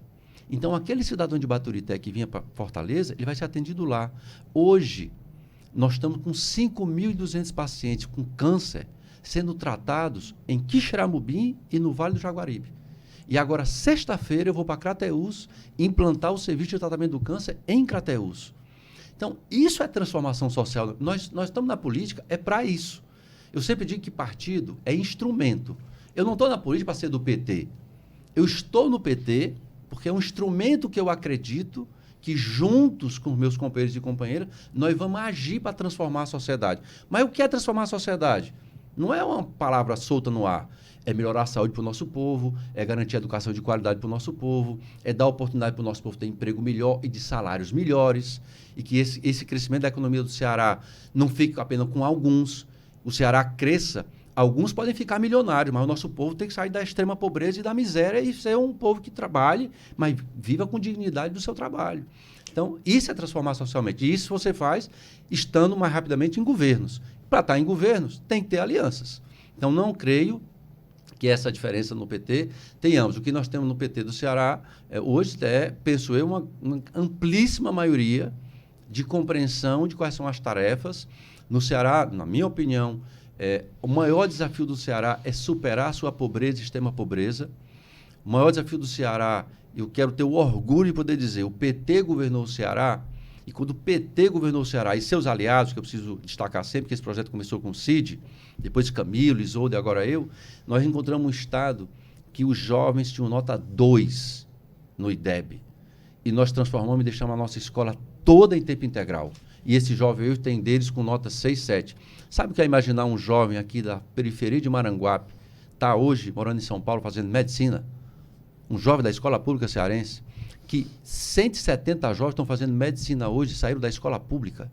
Então, aquele cidadão de Baturité que vinha para Fortaleza, ele vai ser atendido lá. Hoje, nós estamos com 5.200 pacientes com câncer sendo tratados em Quixeramobim e no Vale do Jaguaribe. E agora, sexta-feira, eu vou para Crateús implantar o serviço de tratamento do câncer em Crateús. Então, isso é transformação social. Nós estamos na política, é para isso. Eu sempre digo que partido é instrumento. Eu não estou na política para ser do PT. Eu estou no PT porque é um instrumento que eu acredito que juntos com meus companheiros e companheiras, nós vamos agir para transformar a sociedade. Mas o que é transformar a sociedade? Não é uma palavra solta no ar. É melhorar a saúde para o nosso povo, é garantir a educação de qualidade para o nosso povo, é dar oportunidade para o nosso povo ter emprego melhor e de salários melhores, e que esse crescimento da economia do Ceará não fique apenas com alguns. O Ceará cresça, alguns podem ficar milionários, mas o nosso povo tem que sair da extrema pobreza e da miséria e ser um povo que trabalhe, mas viva com dignidade do seu trabalho. Então, isso é transformar socialmente. E isso você faz estando mais rapidamente em governos. Para estar em governos, tem que ter alianças. Então, não creio que essa diferença no PT tenhamos. O que nós temos no PT do Ceará, hoje penso eu, uma amplíssima maioria de compreensão de quais são as tarefas. No Ceará, na minha opinião, o maior desafio do Ceará é superar a sua pobreza e extrema pobreza. O maior desafio do Ceará, eu quero ter o orgulho de poder dizer, o PT governou o Ceará, e quando o PT governou o Ceará e seus aliados, que eu preciso destacar sempre, que esse projeto começou com o Cid, depois Camilo, Isolde e agora eu, nós encontramos um estado que os jovens tinham nota 2 no IDEB. E nós transformamos e deixamos a nossa escola toda em tempo integral. E esse jovem hoje tem deles com nota 6, 7. Sabe o que é imaginar um jovem aqui da periferia de Maranguape, está hoje morando em São Paulo fazendo medicina? Um jovem da escola pública cearense, que 170 jovens estão fazendo medicina hoje e saíram da escola pública.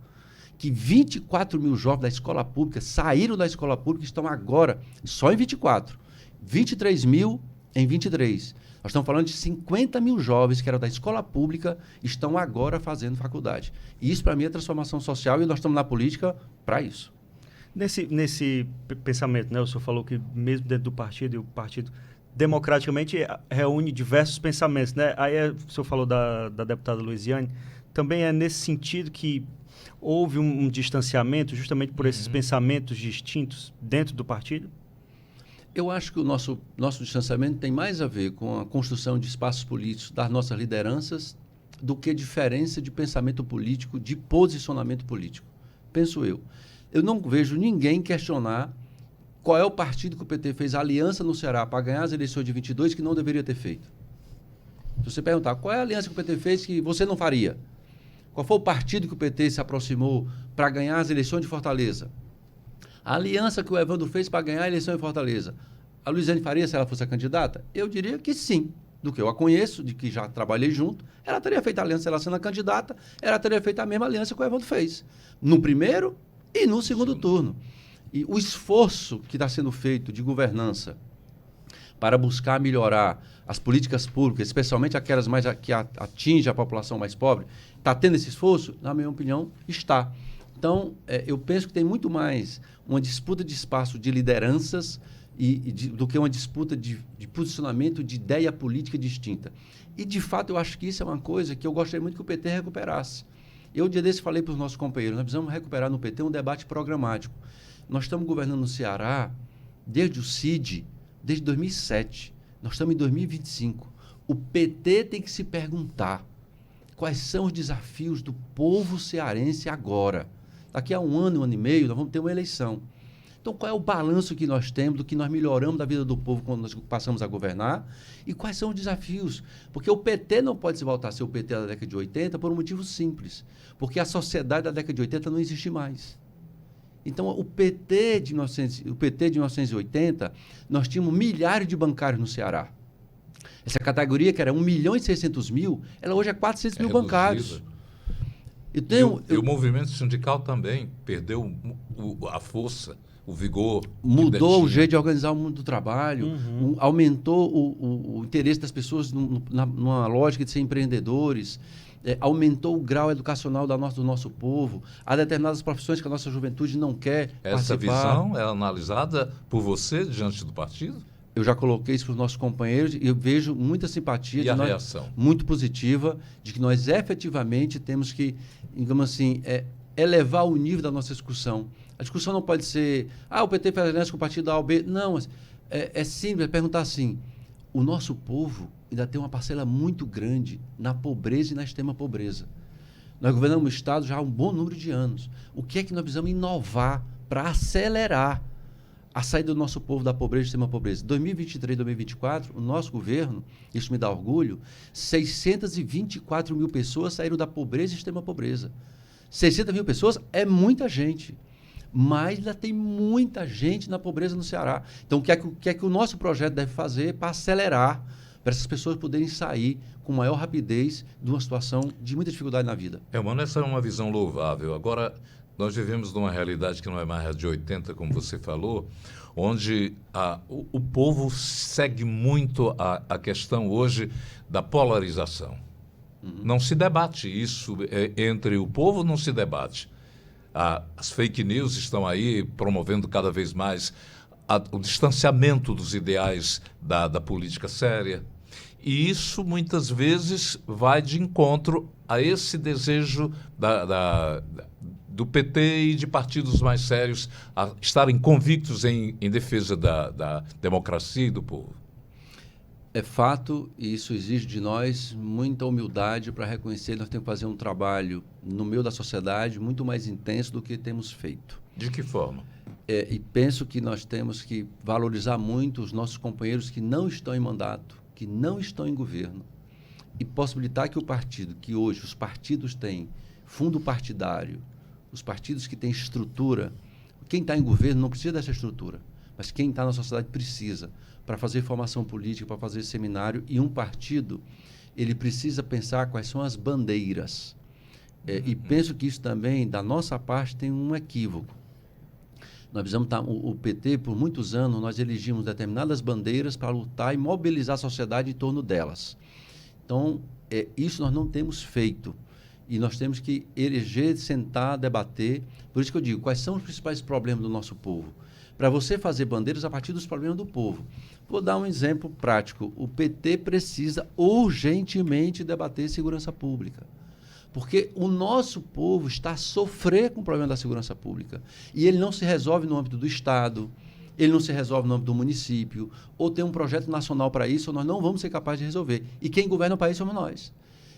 Que 24 mil jovens da escola pública saíram da escola pública e estão agora, só em 24. 23 mil em 23. Nós estamos falando de 50 mil jovens que eram da escola pública e estão agora fazendo faculdade. E isso, para mim, é transformação social e nós estamos na política para isso. Nesse pensamento, né? O senhor falou que mesmo dentro do partido, e o partido democraticamente reúne diversos pensamentos, né? Aí o senhor falou da deputada Luiziane, também é nesse sentido que houve um distanciamento justamente por esses pensamentos distintos dentro do partido? Eu acho que o nosso distanciamento tem mais a ver com a construção de espaços políticos das nossas lideranças do que diferença de pensamento político, de posicionamento político. Penso eu. Eu não vejo ninguém questionar qual é o partido que o PT fez aliança no Ceará para ganhar as eleições de 22 que não deveria ter feito. Se você perguntar qual é a aliança que o PT fez que você não faria, qual foi o partido que o PT se aproximou para ganhar as eleições de Fortaleza? A aliança que o Evandro fez para ganhar a eleição em Fortaleza, a Luiziane faria se ela fosse a candidata? Eu diria que sim. Do que eu a conheço, de que já trabalhei junto, ela teria feito a aliança, ela sendo a candidata, ela teria feito a mesma aliança que o Evandro fez. No primeiro e no segundo turno. E o esforço que está sendo feito de governança para buscar melhorar as políticas públicas, especialmente aquelas mais que atingem a população mais pobre, está tendo esse esforço? Na minha opinião, está. Então, eu penso que tem muito mais uma disputa de espaço de lideranças do que uma disputa de posicionamento de ideia política distinta. E, de fato, eu acho que isso é uma coisa que eu gostaria muito que o PT recuperasse. Eu, um dia desse, falei para os nossos companheiros, nós precisamos recuperar no PT um debate programático. Nós estamos governando no Ceará desde o CID, desde 2007. Nós estamos em 2025. O PT tem que se perguntar quais são os desafios do povo cearense agora. Daqui a um ano e meio, nós vamos ter uma eleição. Então, qual é o balanço que nós temos do que nós melhoramos da vida do povo quando nós passamos a governar e quais são os desafios? Porque o PT não pode se voltar a ser o PT da década de 80 por um motivo simples. Porque a sociedade da década de 80 não existe mais. Então, o PT de 1980, nós tínhamos milhares de bancários no Ceará. Essa categoria, que era 1.600.000, ela hoje é 400 mil bancários. E o movimento sindical também perdeu a força, o vigor. Mudou o jeito de organizar o mundo do trabalho, aumentou o interesse das pessoas numa lógica de ser empreendedores, aumentou o grau educacional do nosso povo. Há determinadas profissões que a nossa juventude não quer participar. Essa visão é analisada por você diante do partido? Eu já coloquei isso para os nossos companheiros e eu vejo muita simpatia. E a reação? Muito positiva, de que nós efetivamente temos que, digamos assim, elevar o nível da nossa discussão. A discussão não pode ser, o PT faz aliança com o partido A ou B. Não, é simples, é perguntar assim, o nosso povo ainda tem uma parcela muito grande na pobreza e na extrema pobreza. Nós governamos o Estado já há um bom número de anos. O que é que nós precisamos inovar para acelerar a saída do nosso povo da pobreza e extrema pobreza? 2023, 2024, o nosso governo, isso me dá orgulho, 624 mil pessoas saíram da pobreza e extrema pobreza. 600 mil pessoas é muita gente, mas ainda tem muita gente na pobreza no Ceará. Então, o que é que o nosso projeto deve fazer para acelerar, para essas pessoas poderem sair com maior rapidez de uma situação de muita dificuldade na vida? Mano, essa é uma visão louvável. Agora, nós vivemos numa realidade que não é mais a de 80, como você falou, onde o povo segue muito a questão hoje da polarização. Não se debate isso entre o povo, não se debate. As fake news estão aí promovendo cada vez mais o distanciamento dos ideais da política séria. E isso, muitas vezes, vai de encontro a esse desejo do PT e de partidos mais sérios a estarem convictos em defesa da democracia e do povo. É fato, e isso exige de nós muita humildade para reconhecer que nós temos que fazer um trabalho no meio da sociedade muito mais intenso do que temos feito. De que forma? E penso que nós temos que valorizar muito os nossos companheiros que não estão em mandato, que não estão em governo, e possibilitar que que hoje os partidos têm fundo partidário, os partidos que têm estrutura, quem está em governo não precisa dessa estrutura, mas quem está na sociedade precisa, para fazer formação política, para fazer seminário, e um partido, ele precisa pensar quais são as bandeiras. E penso que isso também, da nossa parte, tem um equívoco. Nós precisamos o PT, por muitos anos, nós elegimos determinadas bandeiras para lutar e mobilizar a sociedade em torno delas. Então, isso nós não temos feito. E nós temos que eleger, sentar, debater. Por isso que eu digo, quais são os principais problemas do nosso povo? Para você fazer bandeiras a partir dos problemas do povo. Vou dar um exemplo prático. O PT precisa urgentemente debater segurança pública. Porque o nosso povo está a sofrer com o problema da segurança pública. E ele não se resolve no âmbito do Estado, ele não se resolve no âmbito do município, ou tem um projeto nacional para isso, ou nós não vamos ser capazes de resolver. E quem governa o país somos nós.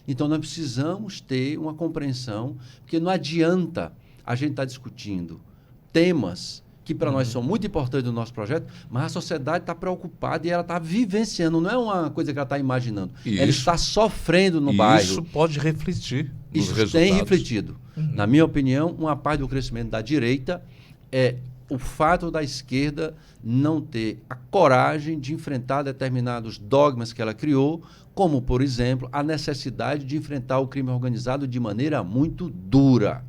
Então, nós precisamos ter uma compreensão, porque não adianta a gente estar discutindo temas que para nós são muito importantes no nosso projeto, mas a sociedade está preocupada e ela está vivenciando, não é uma coisa que ela está imaginando. Ela está sofrendo no bairro. Isso pode refletir nos Isso resultados. tem refletido. Na minha opinião, uma parte do crescimento da direita é o fato da esquerda não ter a coragem de enfrentar determinados dogmas que ela criou, como, por exemplo, a necessidade de enfrentar o crime organizado de maneira muito dura.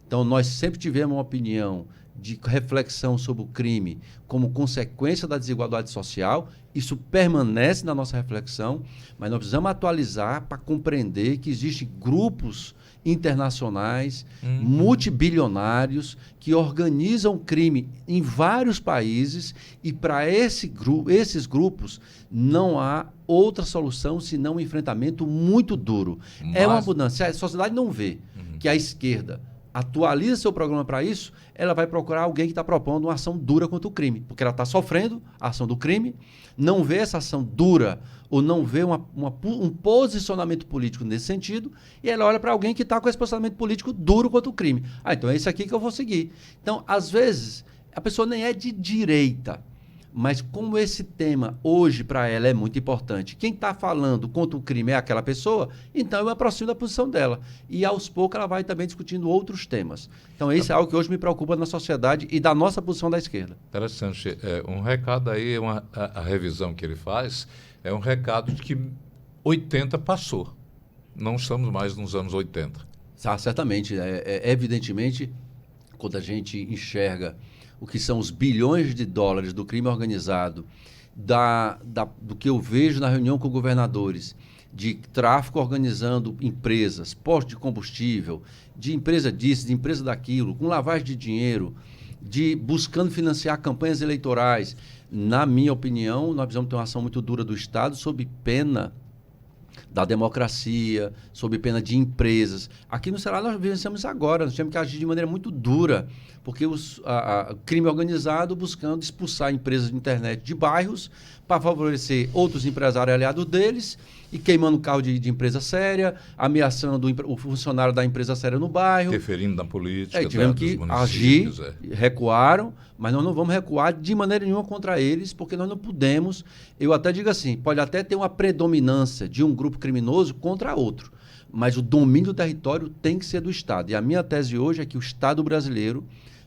Então, nós sempre tivemos uma opinião de reflexão sobre o crime como consequência da desigualdade social. Isso permanece na nossa reflexão, mas nós precisamos atualizar para compreender que existem grupos internacionais, multibilionários, que organizam crime em vários países e para esses grupos não há outra solução senão um enfrentamento muito duro. É uma mudança. A sociedade não vê que a esquerda atualiza seu programa para isso, ela vai procurar alguém que está propondo uma ação dura contra o crime, porque ela está sofrendo a ação do crime, não vê essa ação dura ou não vê um posicionamento político nesse sentido, e ela olha para alguém que está com esse posicionamento político duro contra o crime. Então é isso aqui que eu vou seguir. Então, às vezes, a pessoa nem é de direita, mas como esse tema hoje para ela é muito importante, quem está falando contra o crime é aquela pessoa, então eu me aproximo da posição dela. E aos poucos ela vai também discutindo outros temas. Então isso é algo que hoje me preocupa na sociedade e da nossa posição da esquerda. Interessante. Um recado aí, a revisão que ele faz, é um recado de que 80 passou. Não estamos mais nos anos 80. Certamente. Evidentemente, quando a gente enxerga o que são os bilhões de dólares do crime organizado, do que eu vejo na reunião com governadores, de tráfico organizando empresas, postos de combustível, de empresa disso, de empresa daquilo, com lavagem de dinheiro, buscando financiar campanhas eleitorais. Na minha opinião, nós precisamos ter uma ação muito dura do Estado sob pena da democracia, sob pena de empresas. Aqui no Ceará nós vivenciamos agora, nós temos que agir de maneira muito dura, porque o crime organizado buscando expulsar empresas de internet de bairros para favorecer outros empresários aliados deles e queimando carro de empresa séria, ameaçando o funcionário da empresa séria no bairro. Interferindo na política. Tivemos que agir, recuaram, mas nós não vamos recuar de maneira nenhuma contra eles, porque nós não podemos, eu até digo assim, pode até ter uma predominância de um grupo criminoso contra outro, mas o domínio do território tem que ser do Estado. E a minha tese hoje é que o Estado brasileiro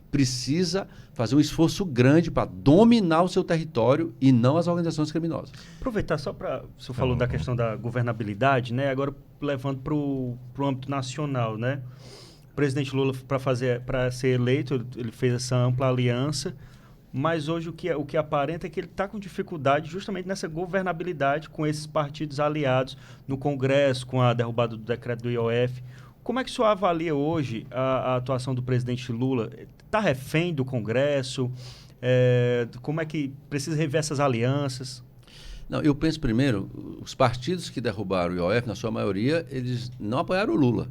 precisa fazer um esforço grande para dominar o seu território e não as organizações criminosas. Aproveitar só para... O senhor falou da questão da governabilidade, né? Agora levando para o âmbito nacional, né? O presidente Lula, para ser eleito, ele fez essa ampla aliança, mas hoje o que aparenta é que ele está com dificuldade justamente nessa governabilidade com esses partidos aliados no Congresso, com a derrubada do decreto do IOF. Como é que o senhor avalia hoje a atuação do presidente Lula? Está refém do Congresso? Como é que precisa rever essas alianças? Não, eu penso primeiro, os partidos que derrubaram o IOF, na sua maioria, eles não apoiaram o Lula.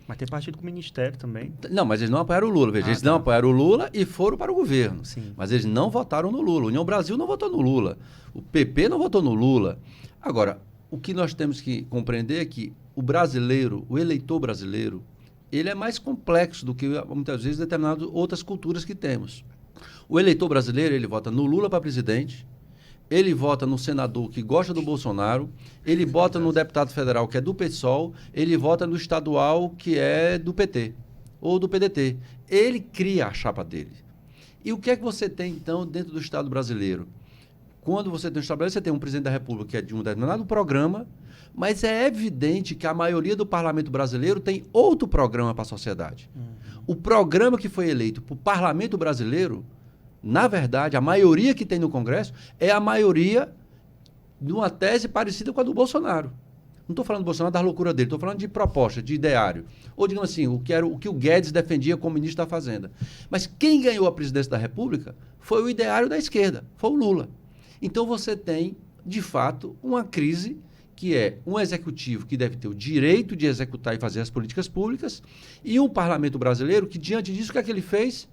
Mas tem partido com o Ministério também. Não, mas eles não apoiaram o Lula. Veja, eles não apoiaram o Lula e foram para o governo. Sim. Mas eles não votaram no Lula. O União Brasil não votou no Lula. O PP não votou no Lula. Agora, o que nós temos que compreender é que o brasileiro, o eleitor brasileiro, ele é mais complexo do que, muitas vezes, determinadas outras culturas que temos. O eleitor brasileiro, ele vota no Lula para presidente, ele vota no senador que gosta do Bolsonaro, ele vota no deputado federal que é do PSOL, ele vota no estadual que é do PT ou do PDT. Ele cria a chapa dele. E o que é que você tem, então, dentro do Estado brasileiro? Quando você tem um Estado brasileiro, você tem um presidente da República que é de um determinado programa, mas é evidente que a maioria do parlamento brasileiro tem outro programa para a sociedade. O programa que foi eleito para o parlamento brasileiro, na verdade, a maioria que tem no Congresso é a maioria de uma tese parecida com a do Bolsonaro. Não estou falando do Bolsonaro da loucura dele, estou falando de proposta, de ideário. Ou, digamos assim, o que o Guedes defendia como ministro da Fazenda. Mas quem ganhou a presidência da República foi o ideário da esquerda, foi o Lula. Então você tem, de fato, uma crise que é um executivo que deve ter o direito de executar e fazer as políticas públicas e um parlamento brasileiro que, diante disso, o que é que ele fez?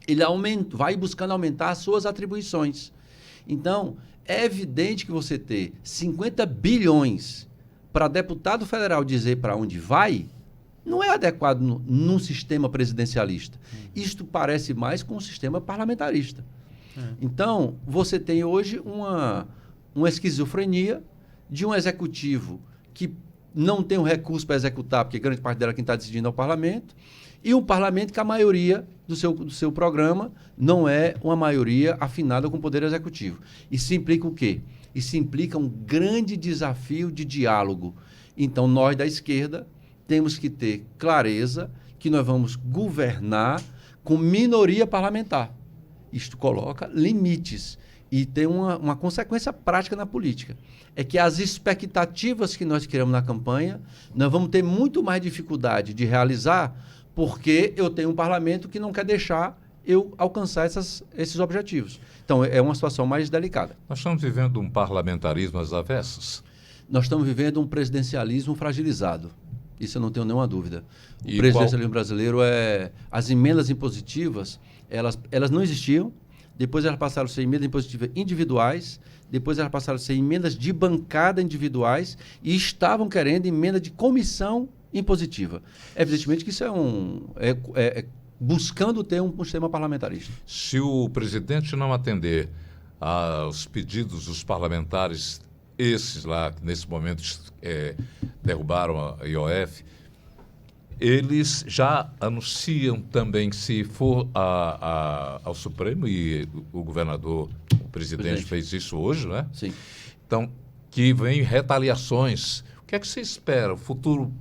Ele vai buscando aumentar as suas atribuições. Então, é evidente que você ter 50 bilhões para deputado federal dizer para onde vai, não é adequado num sistema presidencialista. Isto parece mais com um sistema parlamentarista. Então, você tem hoje uma esquizofrenia de um executivo que não tem o recurso para executar, porque grande parte dela quem está decidindo é o parlamento, e um parlamento que a maioria do seu programa não é uma maioria afinada com o poder executivo. Isso implica o quê? Isso implica um grande desafio de diálogo. Então, nós da esquerda temos que ter clareza que nós vamos governar com minoria parlamentar. Isto coloca limites e tem uma consequência prática na política. É que as expectativas que nós criamos na campanha, nós vamos ter muito mais dificuldade de realizar porque eu tenho um parlamento que não quer deixar eu alcançar esses objetivos. Então, é uma situação mais delicada. Nós estamos vivendo um parlamentarismo às avessas. Nós estamos vivendo um presidencialismo fragilizado. Isso eu não tenho nenhuma dúvida. O presidencialismo brasileiro as emendas impositivas, elas não existiam, depois elas passaram a ser emendas impositivas individuais, depois elas passaram a ser emendas de bancada individuais e estavam querendo emenda de comissão impositiva. Evidentemente que isso buscando ter um sistema parlamentarista. Se o presidente não atender aos pedidos dos parlamentares, esses lá, que nesse momento derrubaram a IOF, eles já anunciam também, se for ao Supremo, e o governador, o presidente fez isso hoje, né? Sim. Então, que vem retaliações. O que é que você espera, o futuro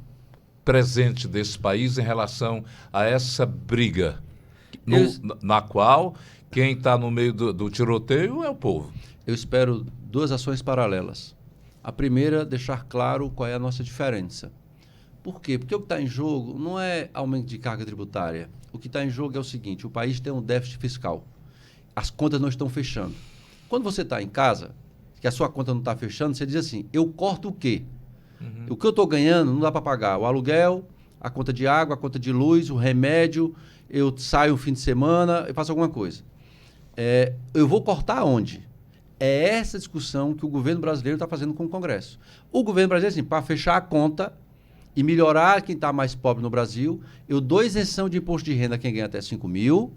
presente desse país em relação a essa briga, na qual quem está no meio do tiroteio é o povo? Eu espero duas ações paralelas. A primeira, deixar claro qual é a nossa diferença. Por quê? Porque o que está em jogo não é aumento de carga tributária. O que está em jogo é o seguinte: o país tem um déficit fiscal. As contas não estão fechando. Quando você está em casa, que a sua conta não está fechando, você diz assim: eu corto o quê? O que eu estou ganhando não dá para pagar o aluguel, a conta de água, a conta de luz, o remédio, eu saio um fim de semana, eu faço alguma coisa. Eu vou cortar onde? É essa discussão que o governo brasileiro está fazendo com o Congresso. O governo brasileiro, assim, para fechar a conta e melhorar quem está mais pobre no Brasil, eu dou isenção de imposto de renda a quem ganha até 5 mil,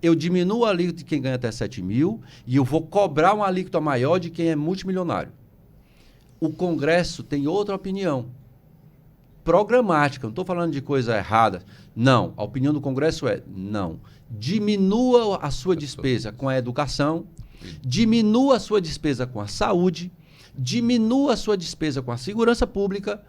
eu diminuo a alíquota de quem ganha até 7 mil e eu vou cobrar uma alíquota maior de quem é multimilionário. O Congresso tem outra opinião, programática, não estou falando de coisa errada. Não, a opinião do Congresso é não. Diminua a sua despesa com a educação, diminua a sua despesa com a saúde, diminua a sua despesa com a segurança pública.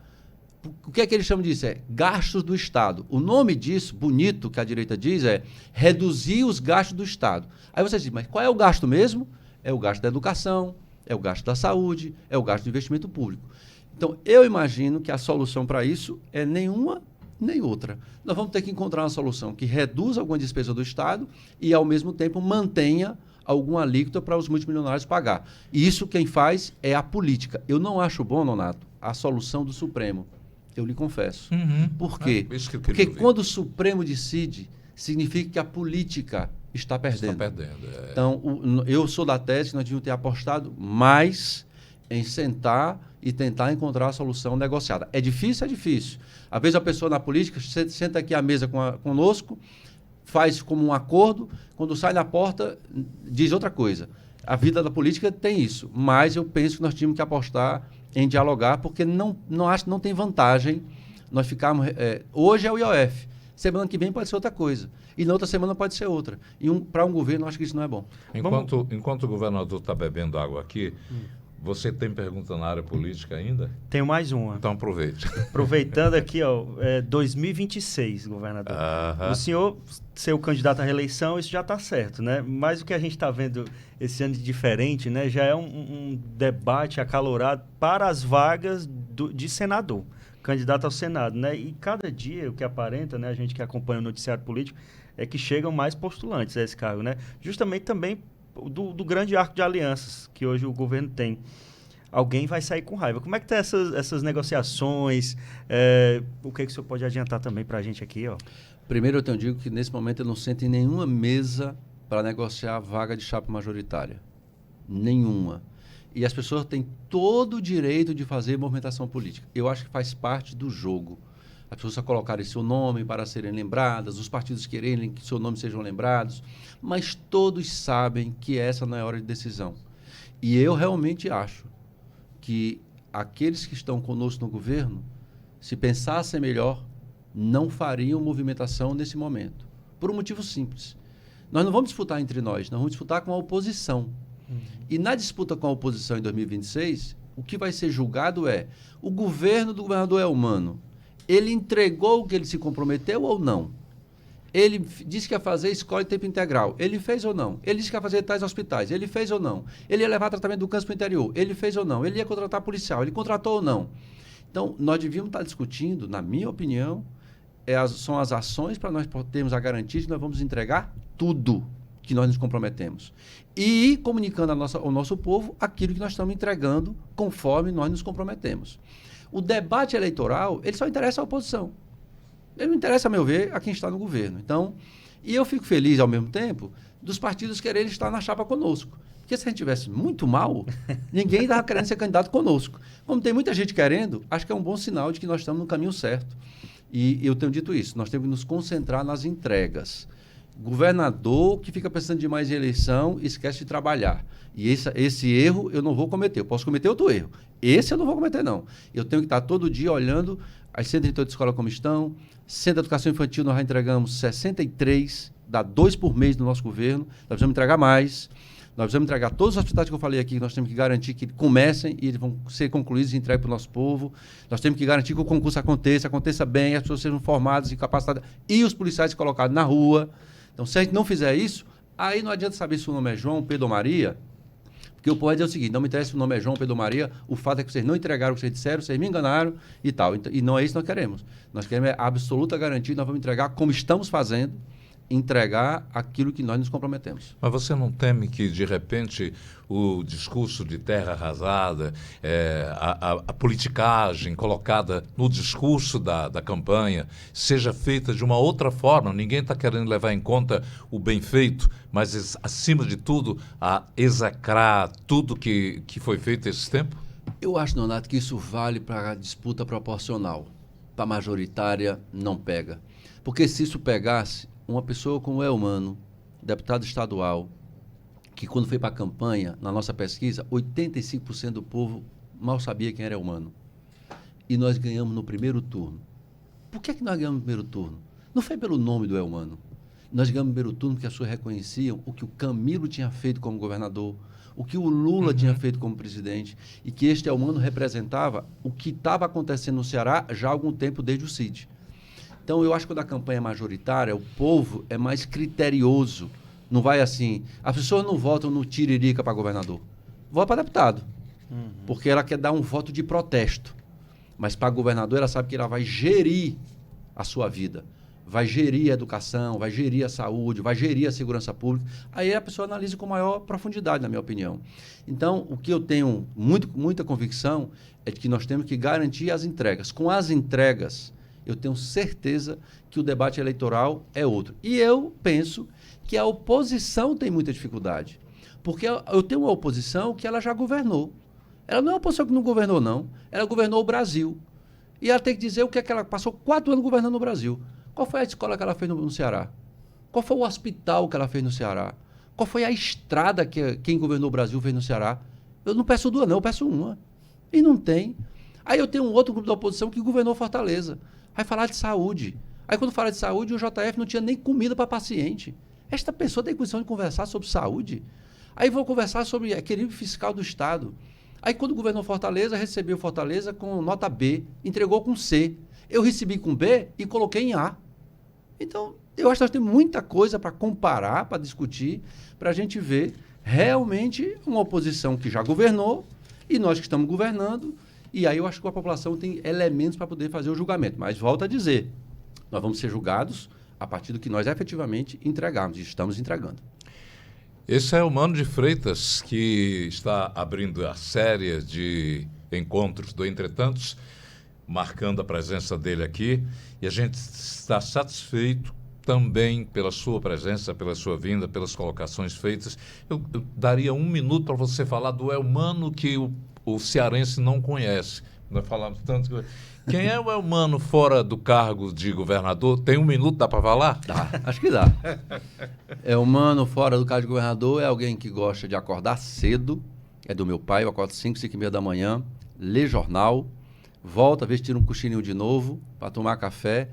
O que é que eles chamam disso? É gastos do Estado. O nome disso, bonito, que a direita diz, é reduzir os gastos do Estado. Aí você diz, mas qual é o gasto mesmo? É o gasto da educação, é o gasto da saúde, é o gasto do investimento público. Então, eu imagino que a solução para isso é nenhuma nem outra. Nós vamos ter que encontrar uma solução que reduza alguma despesa do Estado e, ao mesmo tempo, mantenha alguma alíquota para os multimilionários pagar. E isso quem faz é a política. Eu não acho bom, Nonato, a solução do Supremo. Eu lhe confesso. Por quê? Porque quando o Supremo decide, significa que a política está perdendo. Está perdendo. Então, eu sou da tese que nós devíamos ter apostado mais em sentar e tentar encontrar a solução negociada. É difícil? É difícil. Às vezes a pessoa na política senta aqui à mesa conosco, faz como um acordo, quando sai na porta, diz outra coisa. A vida da política tem isso, mas eu penso que nós tínhamos que apostar em dialogar, porque não acho que não tem vantagem nós ficarmos... hoje é o IOF, semana que vem pode ser outra coisa, e na outra semana pode ser outra. E para um governo, eu acho que isso não é bom. Enquanto o governador está bebendo água aqui, você tem pergunta na área política ainda? Tenho mais uma. Então aproveite. Aproveitando aqui, 2026, governador. O senhor ser o candidato à reeleição, isso já está certo, né? Mas o que a gente está vendo esse ano de diferente, né? Já é um debate acalorado para as vagas de senador, candidato ao Senado, né? E cada dia, o que aparenta, né, a gente que acompanha o noticiário político, é que chegam mais postulantes a esse cargo, né? Justamente também do grande arco de alianças que hoje o governo tem. Alguém vai sair com raiva. Como é que estão essas negociações? O que o senhor pode adiantar também para a gente aqui, ó? Primeiro, eu digo que nesse momento eu não sento em nenhuma mesa para negociar a vaga de chapa majoritária. Nenhuma. E as pessoas têm todo o direito de fazer movimentação política. Eu acho que faz parte do jogo. As pessoas só colocarem seu nome para serem lembradas, os partidos quererem que seu nome sejam lembrados, mas todos sabem que essa não é hora de decisão. E eu realmente acho que aqueles que estão conosco no governo, se pensassem melhor, não fariam movimentação nesse momento. Por um motivo simples. Nós não vamos disputar entre nós vamos disputar com a oposição. E na disputa com a oposição em 2026, o que vai ser julgado é o governo do governador Elmano. Ele entregou o que ele se comprometeu ou não? Ele disse que ia fazer escola de tempo integral. Ele fez ou não? Ele disse que ia fazer tais hospitais. Ele fez ou não? Ele ia levar tratamento do câncer para o interior. Ele fez ou não? Ele ia contratar policial. Ele contratou ou não? Então, nós devíamos estar discutindo, na minha opinião, são as ações para nós termos a garantia de que nós vamos entregar tudo que nós nos comprometemos. E comunicando ao nosso povo aquilo que nós estamos entregando conforme nós nos comprometemos. O debate eleitoral, ele só interessa à oposição. Ele não interessa, a meu ver, a quem está no governo. Então, e eu fico feliz, ao mesmo tempo, dos partidos quererem estar na chapa conosco. Porque se a gente tivesse muito mal, ninguém estava querendo ser candidato conosco. Como tem muita gente querendo, acho que é um bom sinal de que nós estamos no caminho certo. E eu tenho dito isso, nós temos que nos concentrar nas entregas. Governador que fica pensando demais em eleição, esquece de trabalhar. E esse erro eu não vou cometer. Eu posso cometer outro erro. Esse eu não vou cometer, não. Eu tenho que estar todo dia olhando as 138 escolas como estão. Centro de Educação Infantil, nós já entregamos 63, dá 2 por mês no nosso governo. Nós precisamos entregar mais. Nós precisamos entregar todos os hospitais que eu falei aqui, nós temos que garantir que comecem e eles vão ser concluídos e entregues para o nosso povo. Nós temos que garantir que o concurso aconteça bem, as pessoas sejam formadas e capacitadas e os policiais colocados na rua. Então, se a gente não fizer isso, aí não adianta saber se o nome é João, Pedro ou Maria, porque o povo vai dizer o seguinte, não me interessa se o nome é João, Pedro ou Maria, o fato é que vocês não entregaram o que vocês disseram, vocês me enganaram e tal. E não é isso que nós queremos. Nós queremos a absoluta garantia, nós vamos entregar como estamos fazendo, entregar aquilo que nós nos comprometemos. Mas você não teme que, de repente, o discurso de terra arrasada, a politicagem colocada no discurso da campanha, seja feita de uma outra forma? Ninguém está querendo levar em conta o bem feito, mas, acima de tudo, a execrar tudo que foi feito esse tempo? Eu acho, Nonato, que isso vale para a disputa proporcional. Para a majoritária, não pega. Porque se isso pegasse, uma pessoa como o Elmano, deputado estadual, que quando foi para a campanha, na nossa pesquisa, 85% do povo mal sabia quem era Elmano. E nós ganhamos no primeiro turno. Por que nós ganhamos no primeiro turno? Não foi pelo nome do Elmano. Nós ganhamos no primeiro turno porque as pessoas reconheciam o que o Camilo tinha feito como governador, o que o Lula tinha feito como presidente, e que este Elmano representava o que estava acontecendo no Ceará já há algum tempo, desde o Cid. Então, eu acho que quando a campanha é majoritária, o povo é mais criterioso. Não vai assim... As pessoas não votam no tiririca para governador. Vota para deputado. Porque ela quer dar um voto de protesto. Mas para governador, ela sabe que ela vai gerir a sua vida. Vai gerir a educação, vai gerir a saúde, vai gerir a segurança pública. Aí a pessoa analisa com maior profundidade, na minha opinião. Então, o que eu tenho muita convicção é de que nós temos que garantir as entregas. Com as entregas, eu tenho certeza que o debate eleitoral é outro. E eu penso que a oposição tem muita dificuldade. Porque eu tenho uma oposição que ela já governou. Ela não é uma oposição que não governou, não. Ela governou o Brasil. E ela tem que dizer o que é que ela passou 4 anos governando no Brasil. Qual foi a escola que ela fez no Ceará? Qual foi o hospital que ela fez no Ceará? Qual foi a estrada que quem governou o Brasil fez no Ceará? Eu não peço 2, não. Eu peço 1. E não tem. Aí eu tenho um outro grupo da oposição que governou Fortaleza. Vai falar de saúde. Aí, quando fala de saúde, o JF não tinha nem comida para paciente. Esta pessoa tem condição de conversar sobre saúde? Aí vou conversar sobre equilíbrio fiscal do Estado. Aí, quando governou Fortaleza, recebeu Fortaleza com nota B, entregou com C. Eu recebi com B e coloquei em A. Então, eu acho que nós temos muita coisa para comparar, para discutir, para a gente ver realmente uma oposição que já governou e nós que estamos governando E aí eu acho que a população tem elementos para poder fazer o julgamento. Mas volto a dizer, nós vamos ser julgados a partir do que nós efetivamente entregarmos, e estamos entregando. Esse é o Mano de Freitas, que está abrindo a série de encontros do Entretantos, marcando a presença dele aqui. E a gente está satisfeito também pela sua presença, pela sua vinda, pelas colocações feitas. Eu daria 1 minuto para você falar do Elmano que o cearense não conhece. Nós falamos tanto que... Quem é o Elmano fora do cargo de governador? Tem 1 minuto, dá para falar? Dá, acho que dá. Elmano fora do cargo de governador é alguém que gosta de acordar cedo. É do meu pai, eu acordo 5, 5h30 da manhã, lê jornal, volta, às vezes tira um cochilinho de novo para tomar café,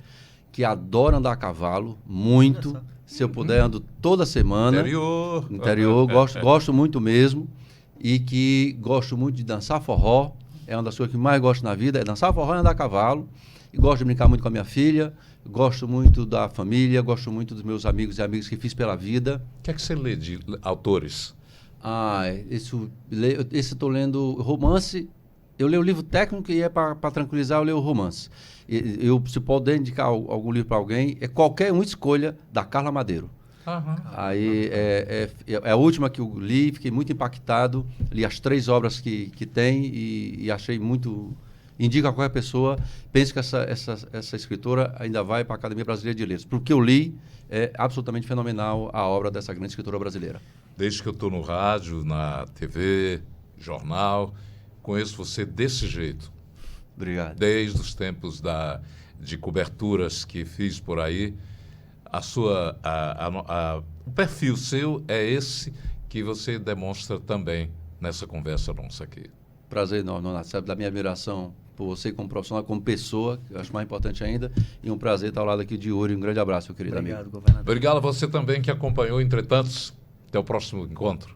que adora andar a cavalo, muito. Se eu puder, ando toda semana. Interior, gosto muito mesmo. E que gosto muito de dançar forró. É uma das coisas que mais gosto na vida, é dançar forró e andar a cavalo. E gosto de brincar muito com a minha filha. Gosto muito da família, gosto muito dos meus amigos e amigas que fiz pela vida. O que é que você lê de autores? Esse estou lendo romance. Eu leio o livro técnico e para tranquilizar, eu leio o romance. Se puder indicar algum livro para alguém, é qualquer uma escolha da Carla Madeiro. Aham. Aí é a última que eu li, fiquei muito impactado, li as 3 obras que tem e achei muito... Indico a qualquer pessoa, pense que essa escritora ainda vai para a Academia Brasileira de Letras. Porque eu li, é absolutamente fenomenal a obra dessa grande escritora brasileira. Desde que eu estou no rádio, na TV, jornal, conheço você desse jeito. Obrigado. Desde os tempos de coberturas que fiz por aí, o perfil seu é esse que você demonstra também nessa conversa nossa aqui. Prazer enorme, Nonato. Sabe da minha admiração por você como profissional, como pessoa, que eu acho mais importante ainda, e um prazer estar ao lado aqui de Yuri. Um grande abraço, meu querido amigo. Obrigado, governador. Obrigado a você também que acompanhou Entretantos. Até o próximo encontro.